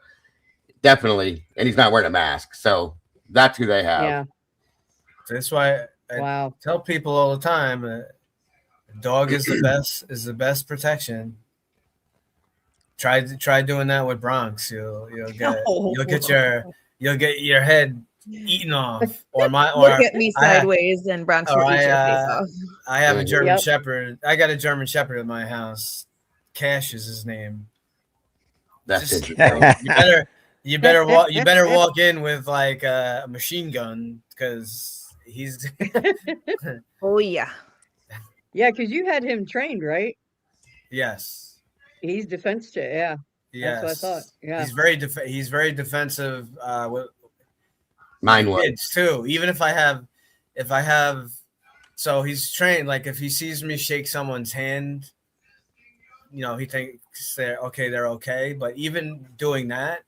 definitely, and he's not wearing a mask. So that's who they have. Yeah. That's why I Wow. tell people all the time, a dog is the best protection. Try doing that with Bronx. You'll get your head eaten off, or look at me sideways and Bronx will eat your face off. I have a German Yep. Shepherd. I got a German Shepherd in my house. Cash is his name. That's Just, it. you better walk in with like a machine gun because he's Oh, yeah. Yeah, because you had him trained, right? yes. He's defense. Yeah. Yes. That's what I thought. Yeah. He's very defensive with Mine was. kids too. Even if I have so he's trained, like if he sees me shake someone's hand, you know, he thinks they're okay. But even doing that,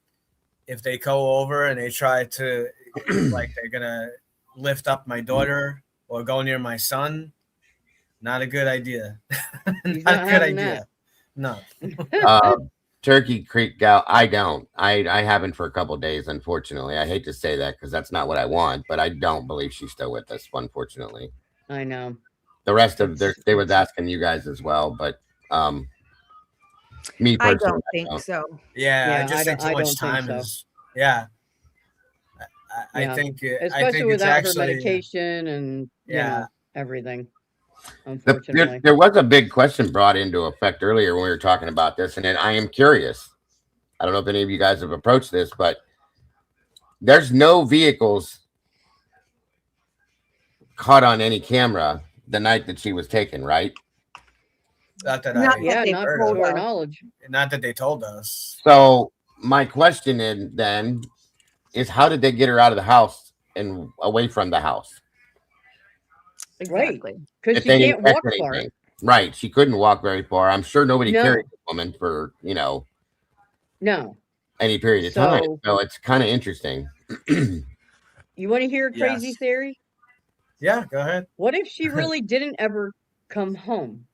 if they go over and they try to like they're gonna lift up my daughter or go near my son, not a good idea. Not a good idea. No. Turkey Creek gal, I don't. I haven't for a couple of days, unfortunately. I hate to say that because that's not what I want, but I don't believe she's still with us, unfortunately. I know. The rest of they was asking you guys as well, but me I personally, don't think so. Yeah, Yeah, I just think too I much don't think time so. is. Yeah, I Yeah. think Especially I think it's without actually her medication and you know, everything. Unfortunately. there was a big question brought into effect earlier when we were talking about this, and then I am curious. I don't know if any of you guys have approached this, but there's no vehicles caught on any camera the night that she was taken, right? Not that Not I Yeah, they not heard to of. our us. knowledge. Not that they told us. So my question then is, how did they get her out of the house and away from the house? Exactly. Because If she they didn't can't catch walk far. anything. Right. She couldn't walk very far. I'm sure nobody No. carried the woman for, No. any period of time. So, So it's kind of interesting. you want to hear a crazy Yes. theory? Yeah, go ahead. What if she really didn't ever come home?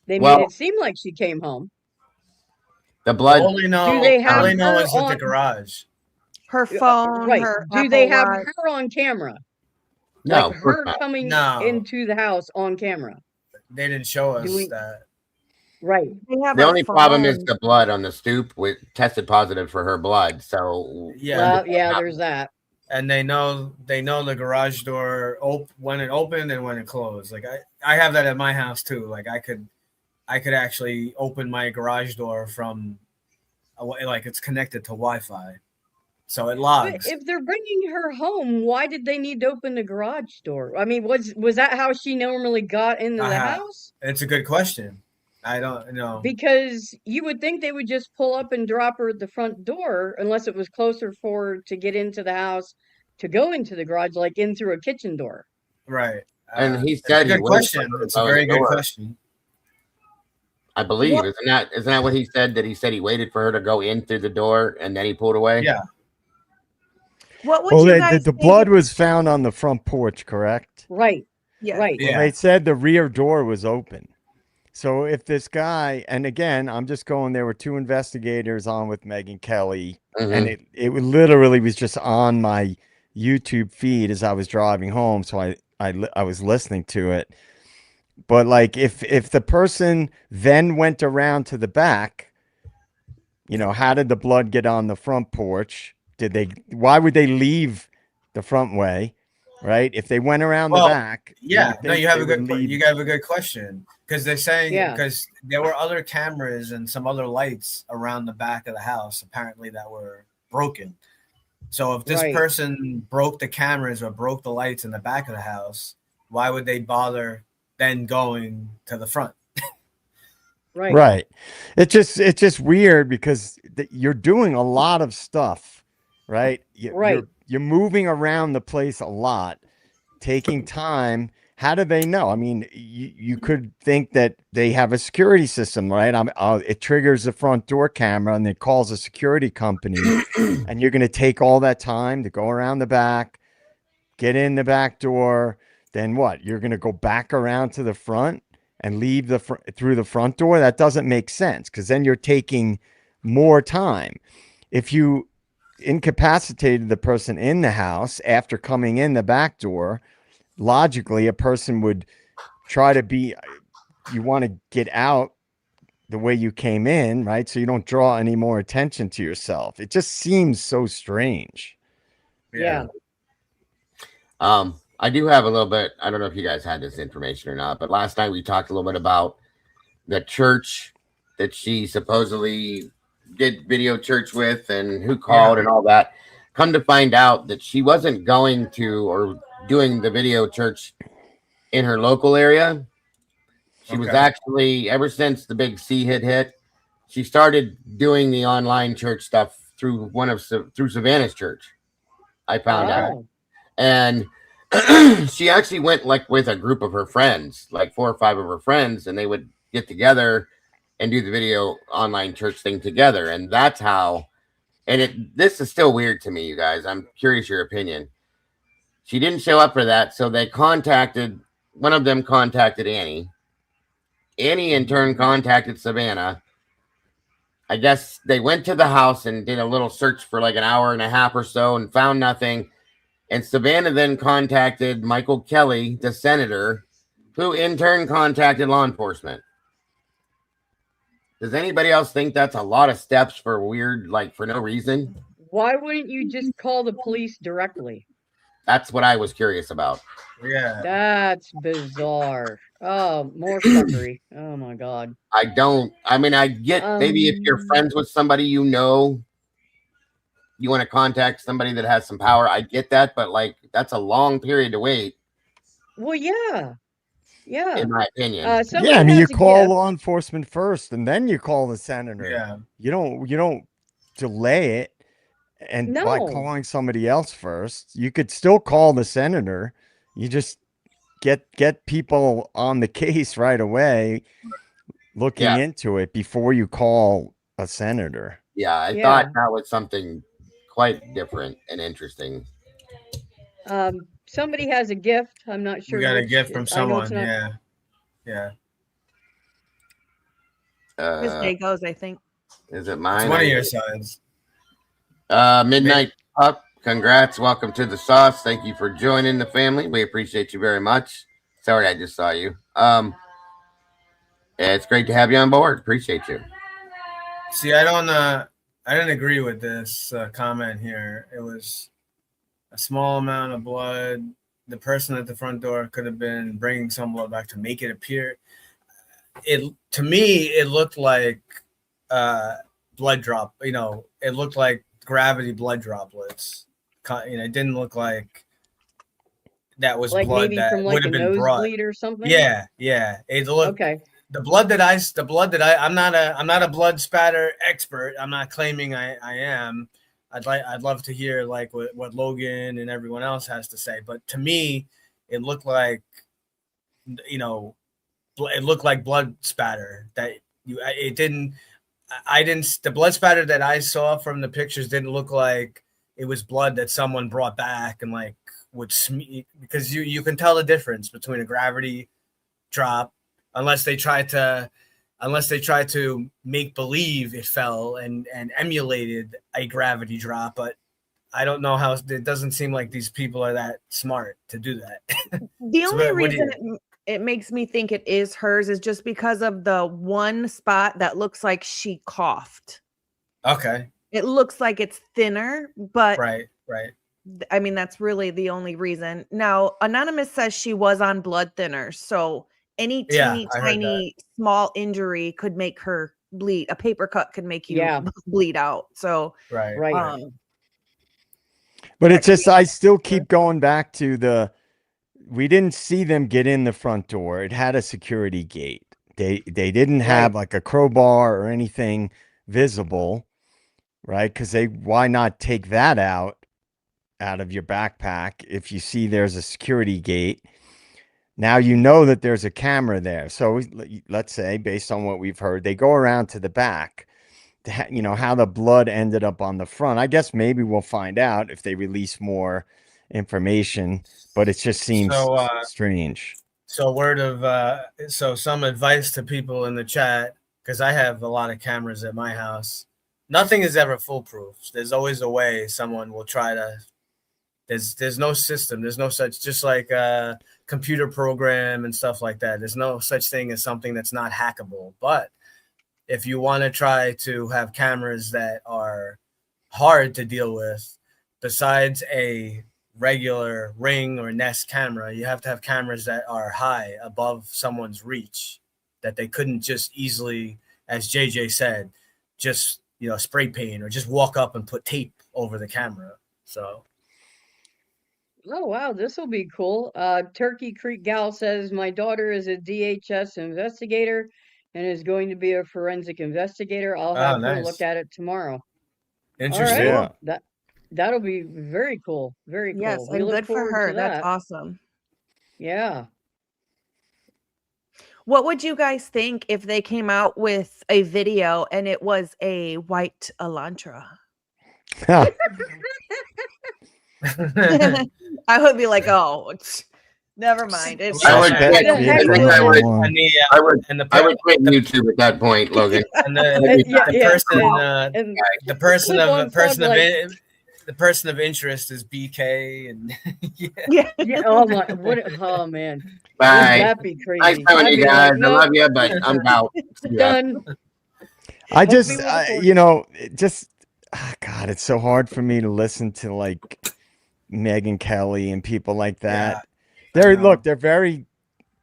They Well- made it seem like she came home. The blood. All they know, Do they have all they know her is with the on- garage. Her phone, Right. her Do they Apple have Watch. her on camera? No, Like of course her not. coming No. into the house on camera? They didn't show us Do we- that. Right. They have The her only problem is phone. the blood on the stoop tested positive for her blood. So Yeah. Well, yeah, there's that. And they know the garage door when it opened and when it closed. Like I have that at my house too. Like I could actually open my garage door from like it's connected to Wi-Fi, so it But logs. if they're bringing her home, why did they need to open the garage door? I mean, was that how she normally got into the house? It's a good question. I don't know. Because you would think they would just pull up and drop her at the front door, unless it was closer for her to get into the house to go into the garage, like in through a kitchen door. Right. And he it's said a he good waited question. for her to It's a go in very the good door. question. I believe. What- Isn't that what he said? That he said he waited for her to go in through the door and then he pulled away? Yeah. What would Well, you the guys think blood if- was found on the front porch, correct? Right. Yeah. Right. Yeah. Well, they said the rear door was open. So if this guy, and again, I'm just going, there were two investigators on with Megyn Kelly, Mhm. and it literally was just on my YouTube feed as I was driving home. So I was listening to it. But like if the person then went around to the back, how did the blood get on the front porch? Why would they leave the front way? Right? If they went around the back. Yeah, no, you have a good leave. you have a good question, because they're saying Yeah. because there were other cameras and some other lights around the back of the house apparently that were broken. So if this Right. person broke the cameras or broke the lights in the back of the house, why would they bother then going to the front? Right. Right. It's just weird because you're doing a lot of stuff, right? Right. You're moving around the place a lot, taking time. How do they know? I mean, you could think that they have a security system, right? It triggers the front door camera and it calls a security company, and you're going to take all that time to go around the back, get in the back door. Then what? You're going to go back around to the front and leave through the front door? That doesn't make sense, because then you're taking more time. If you incapacitated the person in the house after coming in the back door, logically a person would try to you want to get out the way you came in, right? So you don't draw any more attention to yourself. It just seems so strange. Yeah. I do have a little bit. I don't know if you guys had this information or not, but last night we talked a little bit about the church that she supposedly did video church with and who called and all that. Come to find out that she wasn't going to or doing the video church in her local area. She was actually, ever since the big C hit, she started doing the online church stuff through through Savannah's church. I found out. And she actually went like with a group of her friends, like 4 or 5 of her friends, and they would get together and do the video online church thing together. And that's how, and this is still weird to me, you guys. I'm curious your opinion. She didn't show up for that. So one of them contacted Annie. Annie in turn contacted Savannah. I guess they went to the house and did a little search for like an hour and a half or so and found nothing. And Savannah then contacted Michael Kelly, the senator, who in turn contacted law enforcement. Does anybody else think that's a lot of steps for for no reason? Why wouldn't you just call the police directly? That's what I was curious about. Yeah. That's bizarre. Oh, more fuckery. Oh my God. I get maybe if you're friends with somebody you want to contact somebody that has some power. I get that, but like that's a long period to wait. Well, yeah. Yeah. in my opinion. Somebody Yeah, I mean, you has a call gift. law enforcement first, and then you call the senator. Yeah. You don't delay it, and by No. calling somebody else first, you could still call the senator. You just get people on the case right away, looking Yeah. into it before you call a senator. Yeah, I Yeah. thought that was something quite different and interesting. Somebody has a gift. I'm not We sure got a which. gift from I know it's someone. not. Yeah. Yeah. Miss Day goes, I think. Is it It's mine? one of your signs. Midnight Pup, congrats. Welcome to the sauce. Thank you for joining the family. We appreciate you very much. Sorry, I just saw you. It's great to have you on board. Appreciate you. See, I didn't agree with this comment here. It was a small amount of blood. The person at the front door could have been bringing some blood back to make it appear. To me, it looked like blood drop. It looked like gravity blood droplets. It didn't look like that was Like blood maybe that from would like a have been brought. nosebleed or something. Yeah. It looked. Okay. The blood that I'm not a blood spatter expert. I'm not claiming I am. I'd love to hear like what Logan and everyone else has to say. But to me, it looked like, it looked like blood spatter the blood spatter that I saw from the pictures didn't look like it was blood that someone brought back and like would because you can tell the difference between a gravity drop unless they try to make believe it fell and emulated a gravity drop. But I don't know how. It doesn't seem like these people are that smart to do that. The only reason it makes me think it is hers is just because of the one spot that looks like she coughed. Okay. It looks like it's thinner, but right. I mean, that's really the only reason. Now, Anonymous says she was on blood thinners, so any tiny small injury could make her bleed. A paper cut could make you bleed out. So right. But it's just, I still keep going back to we didn't see them get in the front door. It had a security gate. They didn't have like a crowbar or anything visible, right? Because why not take that out of your backpack if you see there's a security gate? Now you know that there's a camera there. So let's say, based on what we've heard, they go around to the back. How the blood ended up on the front. I guess maybe we'll find out if they release more information, but it just seems strange. So some advice to people in the chat, because I have a lot of cameras at my house. Nothing is ever foolproof. There's always a way someone will try to. There's no system. There's no such, just like a computer program and stuff like that. There's no such thing as something that's not hackable. But if you want to try to have cameras that are hard to deal with, besides a regular Ring or Nest camera, you have to have cameras that are high above someone's reach, that they couldn't just easily, as JJ said, just spray paint or just walk up and put tape over the camera. So. Oh, wow, this will be cool. Turkey Creek Gal says, my daughter is a DHS investigator and is going to be a forensic investigator. I'll have her look at it tomorrow. Interesting. All right. That'll be very cool. Very cool. Yes, we and look good for forward her. to that. That's awesome. Yeah. What would you guys think if they came out with a video and it was a white Elantra? I would be like, oh, never mind. I would quit YouTube at that point, Logan. The person of interest is BK, and oh man, bye. That'd be crazy. Nice having you guys. I love you, but I'm out. Done. I just, God, it's so hard for me to listen to like Megyn Kelly and people like that. They're very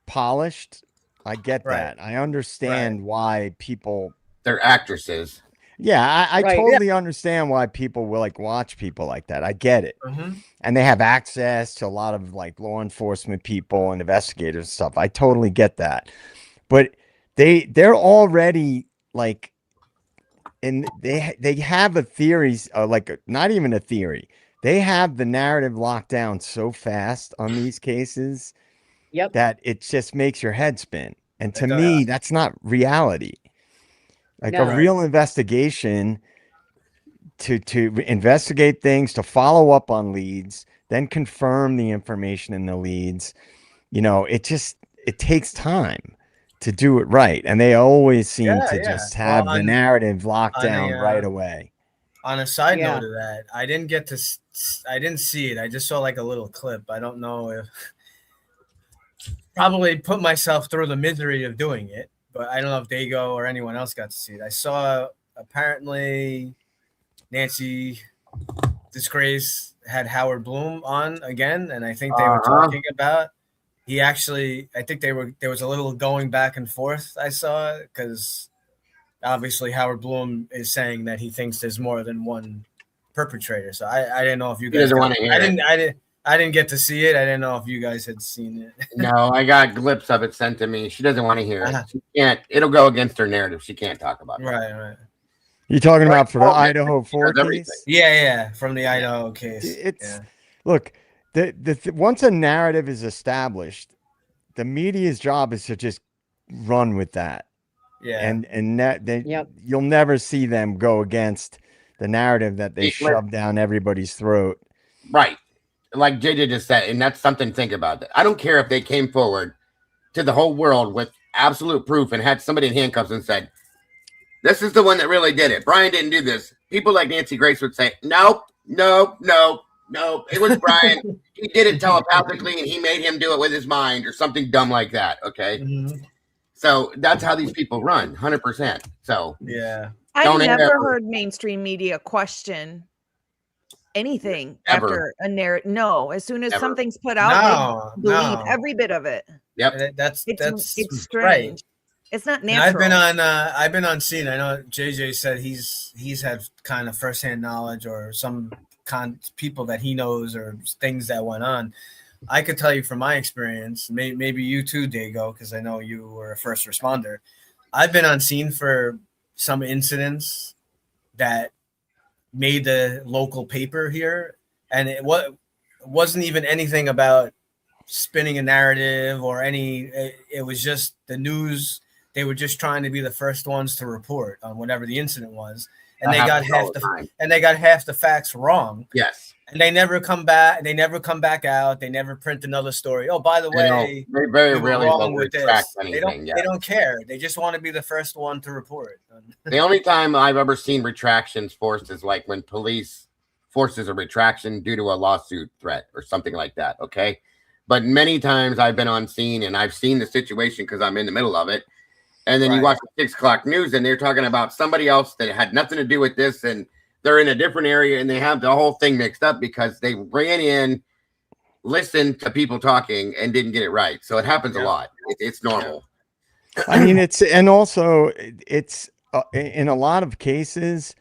polished. I get that. I understand why people. They're actresses. Yeah, I Right. totally understand why people will like watch people like that. I get it. Mhm. And they have access to a lot of like law enforcement people and investigators and stuff. I totally get that. But they're already like, and they have a theory, like not even a theory. They have the narrative locked down so fast on these cases Yep. that it just makes your head spin. And to Like, me, that's not reality. Like a No. real investigation to investigate things, to follow up on leads, then confirm the information in the leads. You know, it takes time to do it right, and they always seem Yeah, to yeah. just Well, have the narrative locked on a down right away. on a side Yeah. note of that, I didn't get to, I didn't see it. I just saw like a little clip. I don't know if probably put myself through the misery of doing it, but I don't know if Dago or anyone else got to see it. I saw apparently Nancy Disgrace had Howard Bloom on again, and I think they were talking about he actually. I think there was a little going back and forth. I saw because obviously Howard Bloom is saying that he thinks there's more than one perpetrator. So I didn't know if you guys doesn't want to hear it. I didn't get to see it. I didn't know if you guys had seen it. No, I got glimpses of it sent to me. She doesn't want to hear it. She can't. It'll go against her narrative. She can't talk about it. Right. You talking about for the Idaho 4 case? Yeah, from the Idaho case. Look, once a narrative is established, the media's job is to just run with that. Yeah, and that you'll never see them go against the narrative that they shove down everybody's throat. Right, like JJ just said, and that's something to think about. That I don't care if they came forward to the whole world with absolute proof and had somebody in handcuffs and said, "This is the one that really did it. Brian didn't do this." People like Nancy Grace would say, "Nope, it was Brian. He did it telepathically, and he made him do it with his mind, or something dumb like that." Okay. Mm-hmm. So that's how these people run, 100%. So yeah, I never heard mainstream media question anything ever. After a narrative. No, as soon as something's put out, they believe every bit of it. Yep, that's it's strange. Right. It's not natural. I've been on scene. I know JJ said he's had kind of firsthand knowledge or some people that he knows or things that went on. I could tell you from my experience, maybe you too, Dago, because I know you were a first responder. I've been on scene for some incidents that made the local paper here, and it wasn't even anything about spinning a narrative or it was just the news. They were just trying to be the first ones to report on whatever the incident was, and they got half the facts wrong. Yes. And they never come back. They never come back out. They never print another story. Oh, by the way, they very rarely wrong with this. Anything. They don't care. They just want to be the first one to report. The only time I've ever seen retractions forced is like when police forces a retraction due to a lawsuit threat or something like that. Okay, but many times I've been on scene and I've seen the situation because I'm in the middle of it, and then you watch the 6 o'clock news and they're talking about somebody else that had nothing to do with this and they're in a different area and they have the whole thing mixed up because they ran in, listened to people talking and didn't get it right. So it happens a lot. It's normal. I mean, it's in a lot of cases,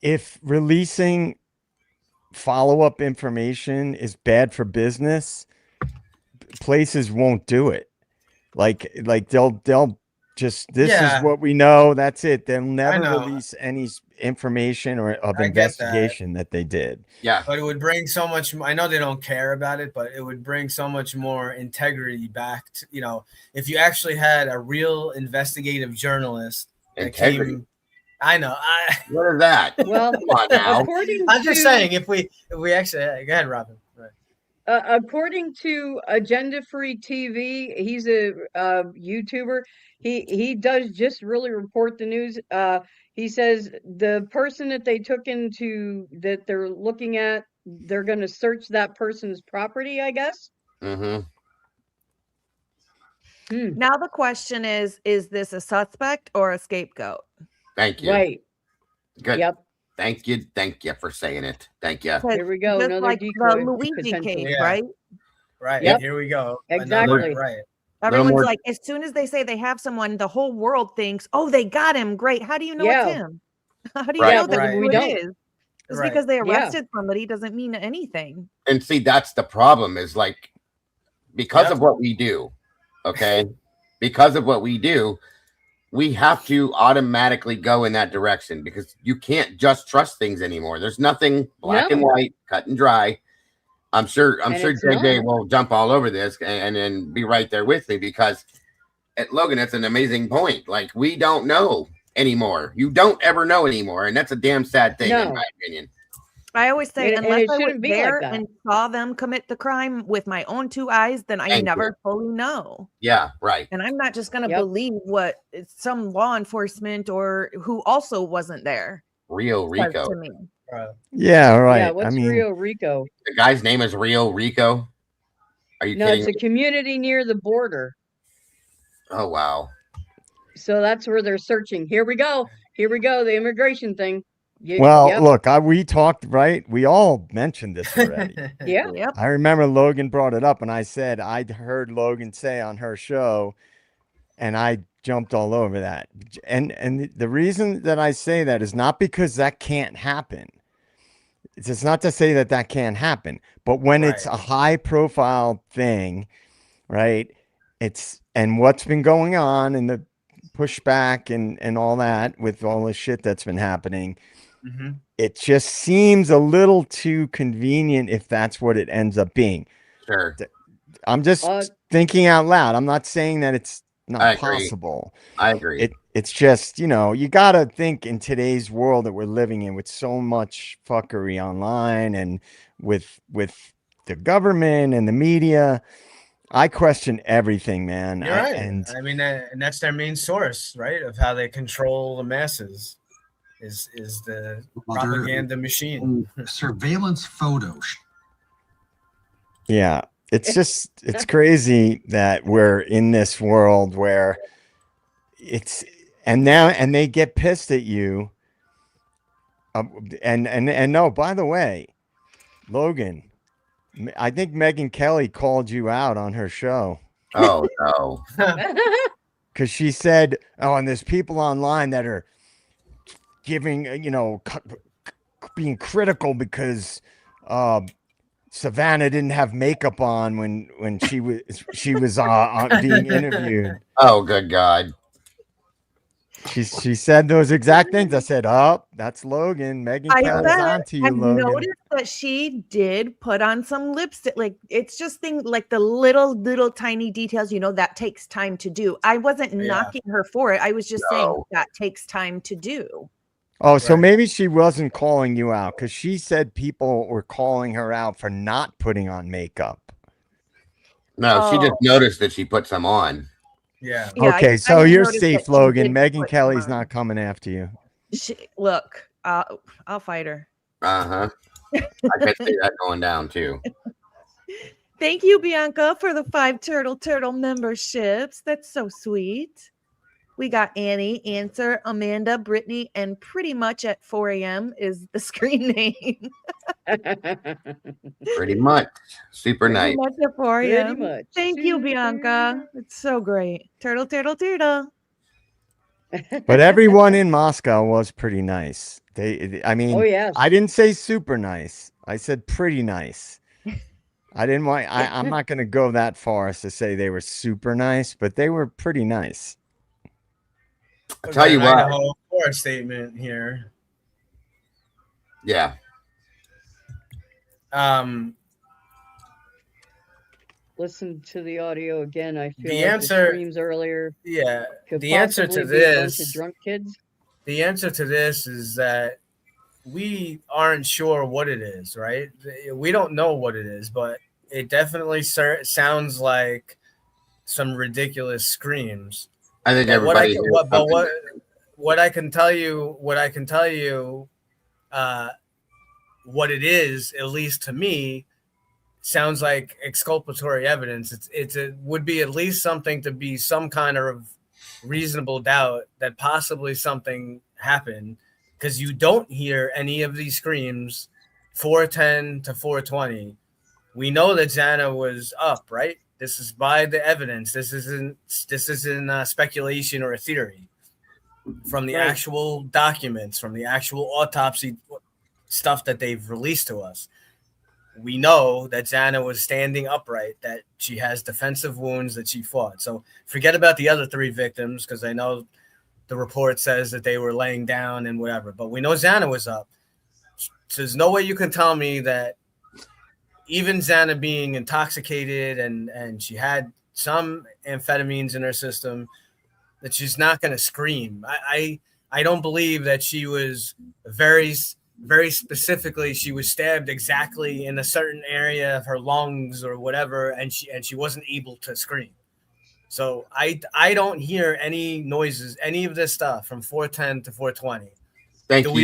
if releasing follow-up information is bad for business, places won't do it. Like they'll just, this is what we know. That's it. They'll never release any information or of investigation that they did. Yeah. But it would bring so much, I know they don't care about it, but it would bring so much more integrity back to, if you actually had a real investigative journalist. Integrity. I know. What is that? Well, come on now. I'm just saying, if we actually, go ahead, Robin. Right. According to Agenda Free TV, he's a YouTuber. He does just really report the news. He says the person that they took into that they're looking at, they're going to search that person's property, I guess. Mm-hmm. Now the question is this a suspect or a scapegoat? Thank you. Right. Good. Yep. Thank you for saying it. Thank you. Here we go. Just Another like decoy, the Luigi case, Yeah. right? Right. Yep. Here we go. Exactly. Right. Everyone's like, as soon as they say they have someone, the whole world thinks, oh, they got him. Great. How do you know it's him? How do you Right. know that's Right. who We it don't. is? Just Right. because they Yeah. arrested somebody doesn't mean anything. And see, that's the problem is like, because Yep. of what we do, okay? Because of what we do, we have to automatically go in that direction because you can't just trust things anymore. There's nothing black and No. white, cut and dry. I'm sure And it's JJ not. will jump all over this and then be right there with me because Logan, that's an amazing point. Like, we don't know anymore. You don't ever know anymore, and that's a damn sad thing, in No. my opinion. I always say, And unless it I was shouldn't be like there that. and saw them commit the crime with my own 2 eyes, then I Thank never you. fully know. Yeah, right. And I'm not just going to Yep. believe what some law enforcement or who also wasn't there Rio says Rico. to me. Yeah, right. Yeah, I what's mean, Rio Rico? The guy's name is Rio Rico. Are you No, kidding it's me? a community near the border. Oh, wow. So that's where they're searching. Here we go. Here we go. The immigration thing. well, Yep. look, we talked, right? We all mentioned this already. Yeah. Yep. I remember Logan brought it up, and I said I'd heard Logan say on her show, and I jumped all over that. And the reason that I say that is not because that can't happen. It's not to say that that can't happen, but when it's a high profile thing, right? And what's been going on and the pushback and all that with all the shit that's been happening, Mm-hmm. it just seems a little too convenient if that's what it ends up being. Sure. I'm just thinking out loud. I'm not saying that it's I not agree. possible. I agree. It's just, you know, you got to think in today's world that we're living in with so much fuckery online and with the government and the media. I question everything, man. You're right. I mean, and that's their main source, right, of how they control the masses is the propaganda machine. Surveillance photos. Yeah. It's just, it's crazy that we're in this world where and they get pissed at you. And no, by the way, Logan, I think Megyn Kelly called you out on her show. Oh, no. Because she said, oh, and there's people online that are giving, being critical because Savannah didn't have makeup on when she was being interviewed. Oh, good God. She said those exact things. I said, oh, that's Logan. Megyn Kelly's on to you, Logan. I noticed that she did put on some lipstick. Like, it's just things like the little tiny details, that takes time to do. I wasn't knocking her for it. I was just saying that takes time to do. Oh, so maybe she wasn't calling you out because she said people were calling her out for not putting on makeup. No, she just noticed that she put some on. Yeah. Okay, so you're safe, Logan. Megyn Kelly's not coming after you. Look, I'll fight her. Uh-huh. I could see that going down too. Thank you, Bianca, for the 5 turtle memberships. That's so sweet. We got Annie, Answer, Amanda, Brittany, and pretty much at 4 a.m. is the screen name. Pretty much. Super nice. Much at 4 a.m. Pretty much. Thank you, Bianca. It's so great. Turtle. But everyone in Moscow was pretty nice. I mean, oh, yes. I didn't say super nice. I said pretty nice. I'm not going to go that far as to say they were super nice, but they were pretty nice. I'll tell you what. Idaho for a statement here. Yeah. Listen to the audio again. I feel The like answer- the screams earlier. Yeah. Could The answer possibly to be a bunch of this, drunk kids. the answer to this is that we aren't sure what it is, right? We don't know what it is, but it definitely sounds like some ridiculous screams. I think But everybody. what I can tell you, what it is, at least to me, sounds like exculpatory evidence. It would be at least something to be some kind of reasonable doubt that possibly something happened, because you don't hear any of these screams 4:10 to 4:20. We know that Xana was up, right? This is by the evidence. This isn't speculation or a theory. from the Right. actual documents, from the actual autopsy stuff that they've released to us, we know that Xana was standing upright, that she has defensive wounds, that she fought. So forget about the other 3 victims, because I know the report says that they were laying down and whatever. But we know Xana was up. So there's no way you can tell me that even Xana being intoxicated and she had some amphetamines in her system, that she's not going to scream. I don't believe that she was very specifically, she was stabbed exactly in a certain area of her lungs or whatever, and she wasn't able to scream. So I don't hear any noises, any of this stuff from 410 to 420. Thank Do you.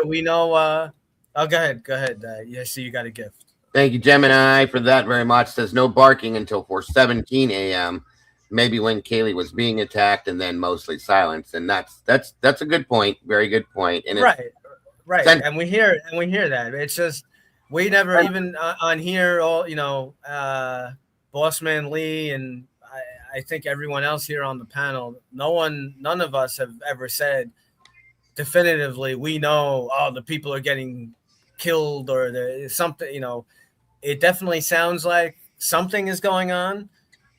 we know? Oh, go ahead. I see you got a gift. Thank you, Gemini, for that very much. Says no barking until 4:17 a.m. Maybe when Kaylee was being attacked, and then mostly silence. And that's a good point. Very good point. And Right. And we hear that. It's just we never even on here. All Bossman Lee and I think everyone else here on the panel. None of us have ever said definitively we know. Oh, the people are getting killed or there's something. It definitely sounds like something is going on.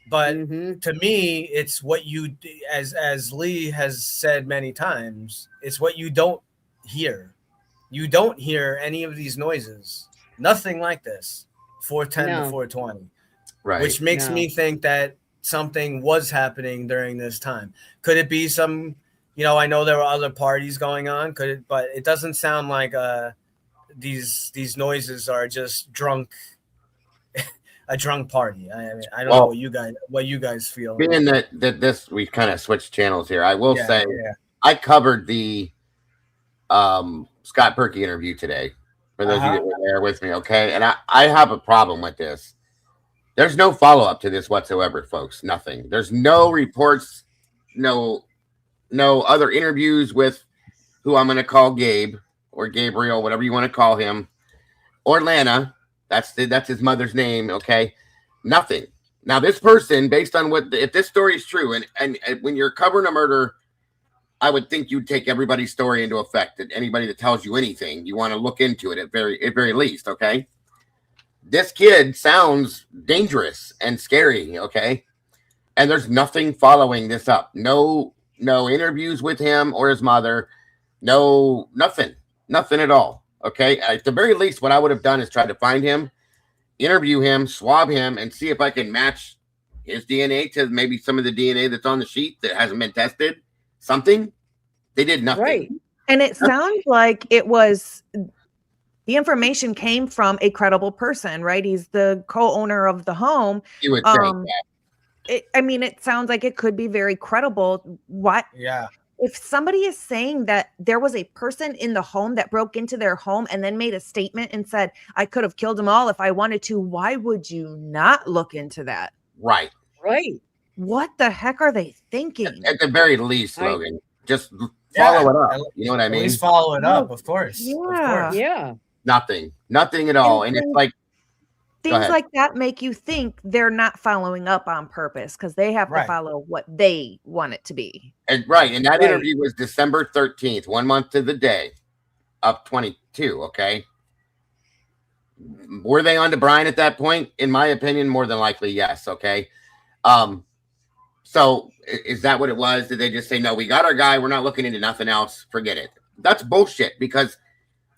But to me, it's what you, as Lee has said many times, it's what you don't hear. You don't hear any of these noises. Nothing like this. 410 to 420. Right. Which makes me think that something was happening during this time. Could it be some, I know there were other parties going on, but it doesn't sound like these noises are just a drunk party. I mean, I don't know what you guys feel. Being that this, we kind of switched channels here. I will say I covered the Scott Perky interview today for those of you that were there with me. Okay. And I have a problem with this. There's no follow-up to this whatsoever, folks. Nothing. There's no reports, no other interviews with who I'm going to call Gabe or Gabriel, whatever you want to call him, or Lana. That's his mother's name. Okay. Nothing. Now, this person, based on if this story is true, and when you're covering a murder, I would think you'd take everybody's story into effect. That anybody that tells you anything, you want to look into it at very least. Okay. This kid sounds dangerous and scary, okay? And there's nothing following this up. No interviews with him or his mother. Nothing at all, okay? At the very least, what I would have done is try to find him, interview him, swab him, and see if I can match his DNA to maybe some of the DNA that's on the sheet that hasn't been tested. Something. They did nothing. Right. And it sounds like it was... The information came from a credible person, right? He's the co-owner of the home. You would think that. It sounds like it could be very credible. What? Yeah. If somebody is saying that there was a person in the home that broke into their home and then made a statement and said, I could have killed them all if I wanted to, why would you not look into that? Right. Right. What the heck are they thinking? At the very least, Logan, just follow it up. You know what I mean? Please follow it up, of course. Yeah. Of course. Yeah. Nothing at all. And it's like things like that make you think they're not following up on purpose because they have to follow what they want it to be. And that interview was December 13th, 1 month to the day of 22. Okay. Were they on to Brian at that point? In my opinion, more than likely, yes. Okay. So is that what it was? Did they just say, no, we got our guy, we're not looking into nothing else, forget it? That's bullshit, because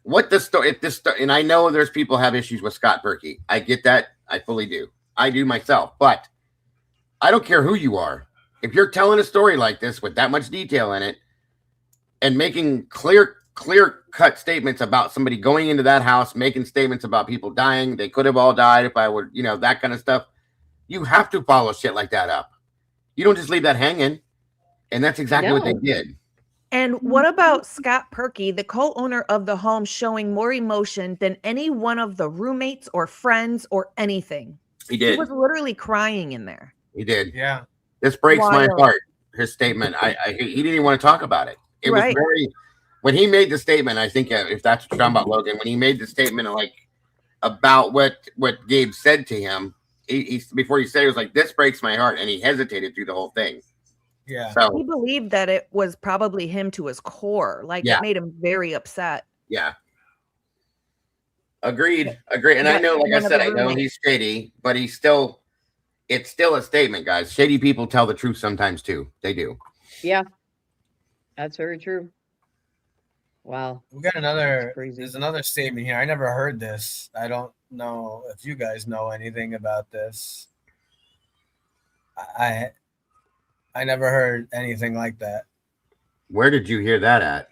and I know there's people have issues with Scott Perky. I get that. I fully do. I do myself. But I don't care who you are. If you're telling a story like this with that much detail in it and making clear-cut statements about somebody going into that house, making statements about people dying, they could have all died if I would, that kind of stuff, you have to follow shit like that up. You don't just leave that hanging. And that's exactly what they did. And what about Scott Perky, the co-owner of the home, showing more emotion than any one of the roommates or friends or anything? He did. He was literally crying in there. He did. Yeah. This breaks my heart. His statement. He didn't even want to talk about it. It was when he made the statement, I think if that's what you're talking about, Logan, when he made the statement about what Gabe said to him, he before he said it was like, this breaks my heart. And he hesitated through the whole thing. Yeah. So He believed that it was probably him to his core. Like Yeah. it made him very upset. yeah. Agreed. And I But know, like I none of said, the I know roommates. he's shady, but it's still a statement, guys. Shady people tell the truth sometimes too. They do. Yeah, that's very true. Wow. We got another. Crazy. There's another statement here. I never heard this. I don't know if you guys know anything about this. I never heard anything like that. Where did you hear that at?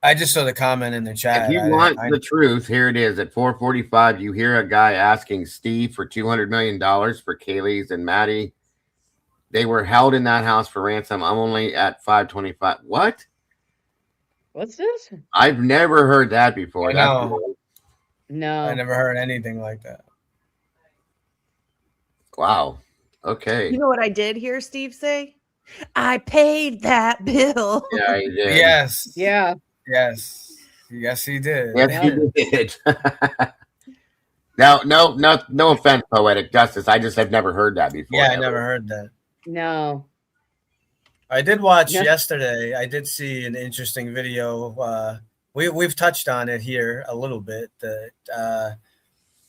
I just saw the comment in the chat. If you want the truth, here it is. At 4:45, you hear a guy asking Steve for $200 million for Kaylee's and Maddie. They were held in that house for ransom. I'm only at 525. What? What's this? I've never heard that before. No. I never heard anything like that. Wow. Okay. You know what I did hear Steve say? I paid that bill. Yeah, he did. Yes. Yeah. Yes. Yes, he did. Yes, he did. No offense, Poetic Justice. I just have never heard that before. Yeah, I never heard that. No. I did watch yesterday. I did see an interesting video. We've touched on it here a little bit.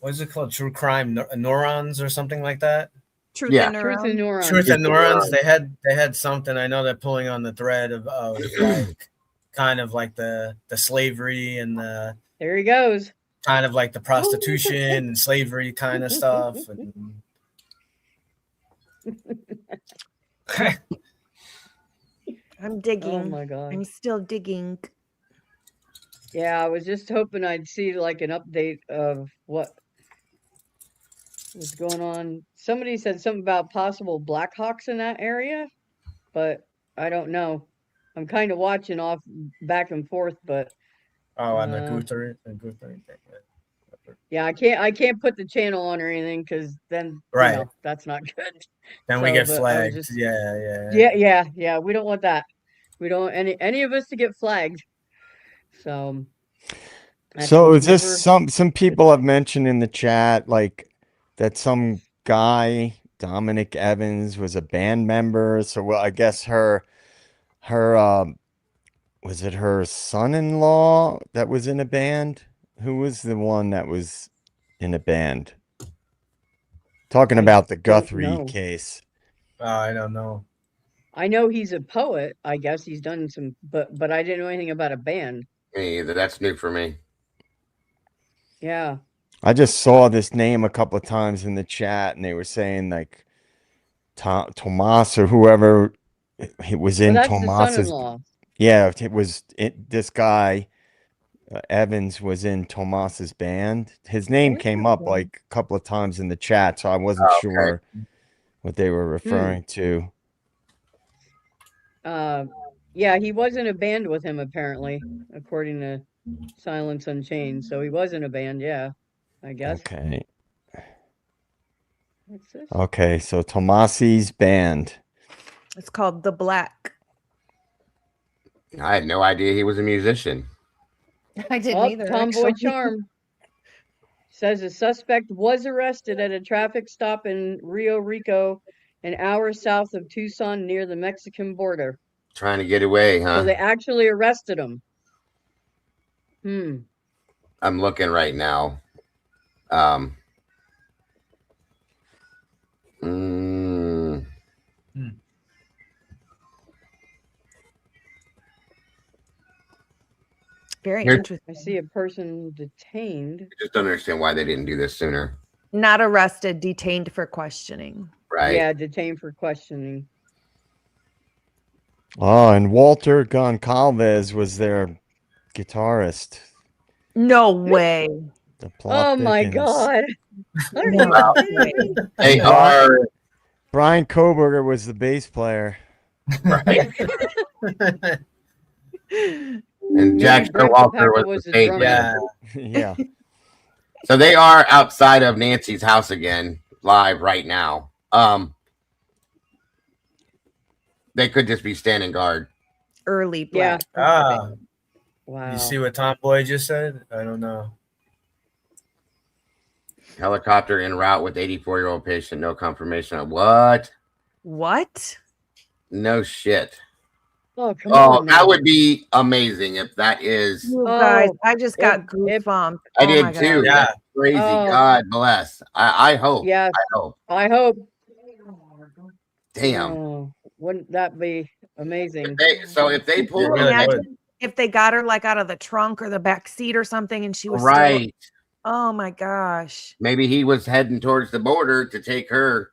What is it called? True crime neurons or something like that. Truth and neurons. Truth and neurons. They had something. I know they're pulling on the thread of like kind of like the slavery and the. There he goes. Kind of like the prostitution and slavery kind of stuff. And... I'm digging. Oh my God. I'm still digging. Yeah, I was just hoping I'd see like an update of what was going on. Somebody said something about possible Blackhawks in that area, but I don't know. I'm kind of watching off back and forth, but on the Guthrie. Yeah, I can't put the channel on or anything because then that's not good. Then we get flagged. Yeah. We don't want that. We don't want any of us to get flagged. So is this some people have mentioned in the chat like that some guy Dominic Evans was a band member? So I guess her was it her son-in-law that was in a band? Who was the one that was in a band? Talking about the Guthrie case. I don't know. I know he's a poet. I guess he's done some, but I didn't know anything about a band. Me either. That's new for me. Yeah. I just saw this name a couple of times in the chat, and they were saying like Tomas or whoever it was in Tomas's. Yeah, it was this guy. Evans was in Tomas's band. His name came up like a couple of times in the chat, so I wasn't sure what they were referring to. Yeah, he was in a band with him apparently, according to Silence Unchained. So he was in a band, yeah, I guess. Okay. What's this? Okay, so Tomasi's band. It's called The Black. I had no idea he was a musician. I didn't either. Tomboy Charm says a suspect was arrested at a traffic stop in Rio Rico, an hour south of Tucson near the Mexican border. Trying to get away, huh? So they actually arrested him. I'm looking right now. Very interesting. I see a person detained. I just don't understand why they didn't do this sooner. Not arrested, detained for questioning. Right. Yeah, detained for questioning. Oh, and Walter Goncalves was their guitarist. No way. Oh my God. They are. Brian Koberger was the bass player. Right. And Jack Walker was the bass player. Yeah. So they are outside of Nancy's house again, live right now. They could just be standing guard. Early black. Yeah. Wow. You see what Tomboy just said? I don't know. Helicopter en route with 84-year-old patient. No confirmation on what? What? No shit. Oh, come on now. That would be amazing if that is. You guys, Oh, I just got if- goosebumps. I Oh my did too. God. Yeah. That's crazy. Oh. God bless. I hope. Yes, I hope. I hope. Damn. Oh, wouldn't that be amazing? If they Can pull you really imagine if they got her like out of the trunk or the back seat or something and she was right, still, oh my gosh. maybe he was heading towards the border to take her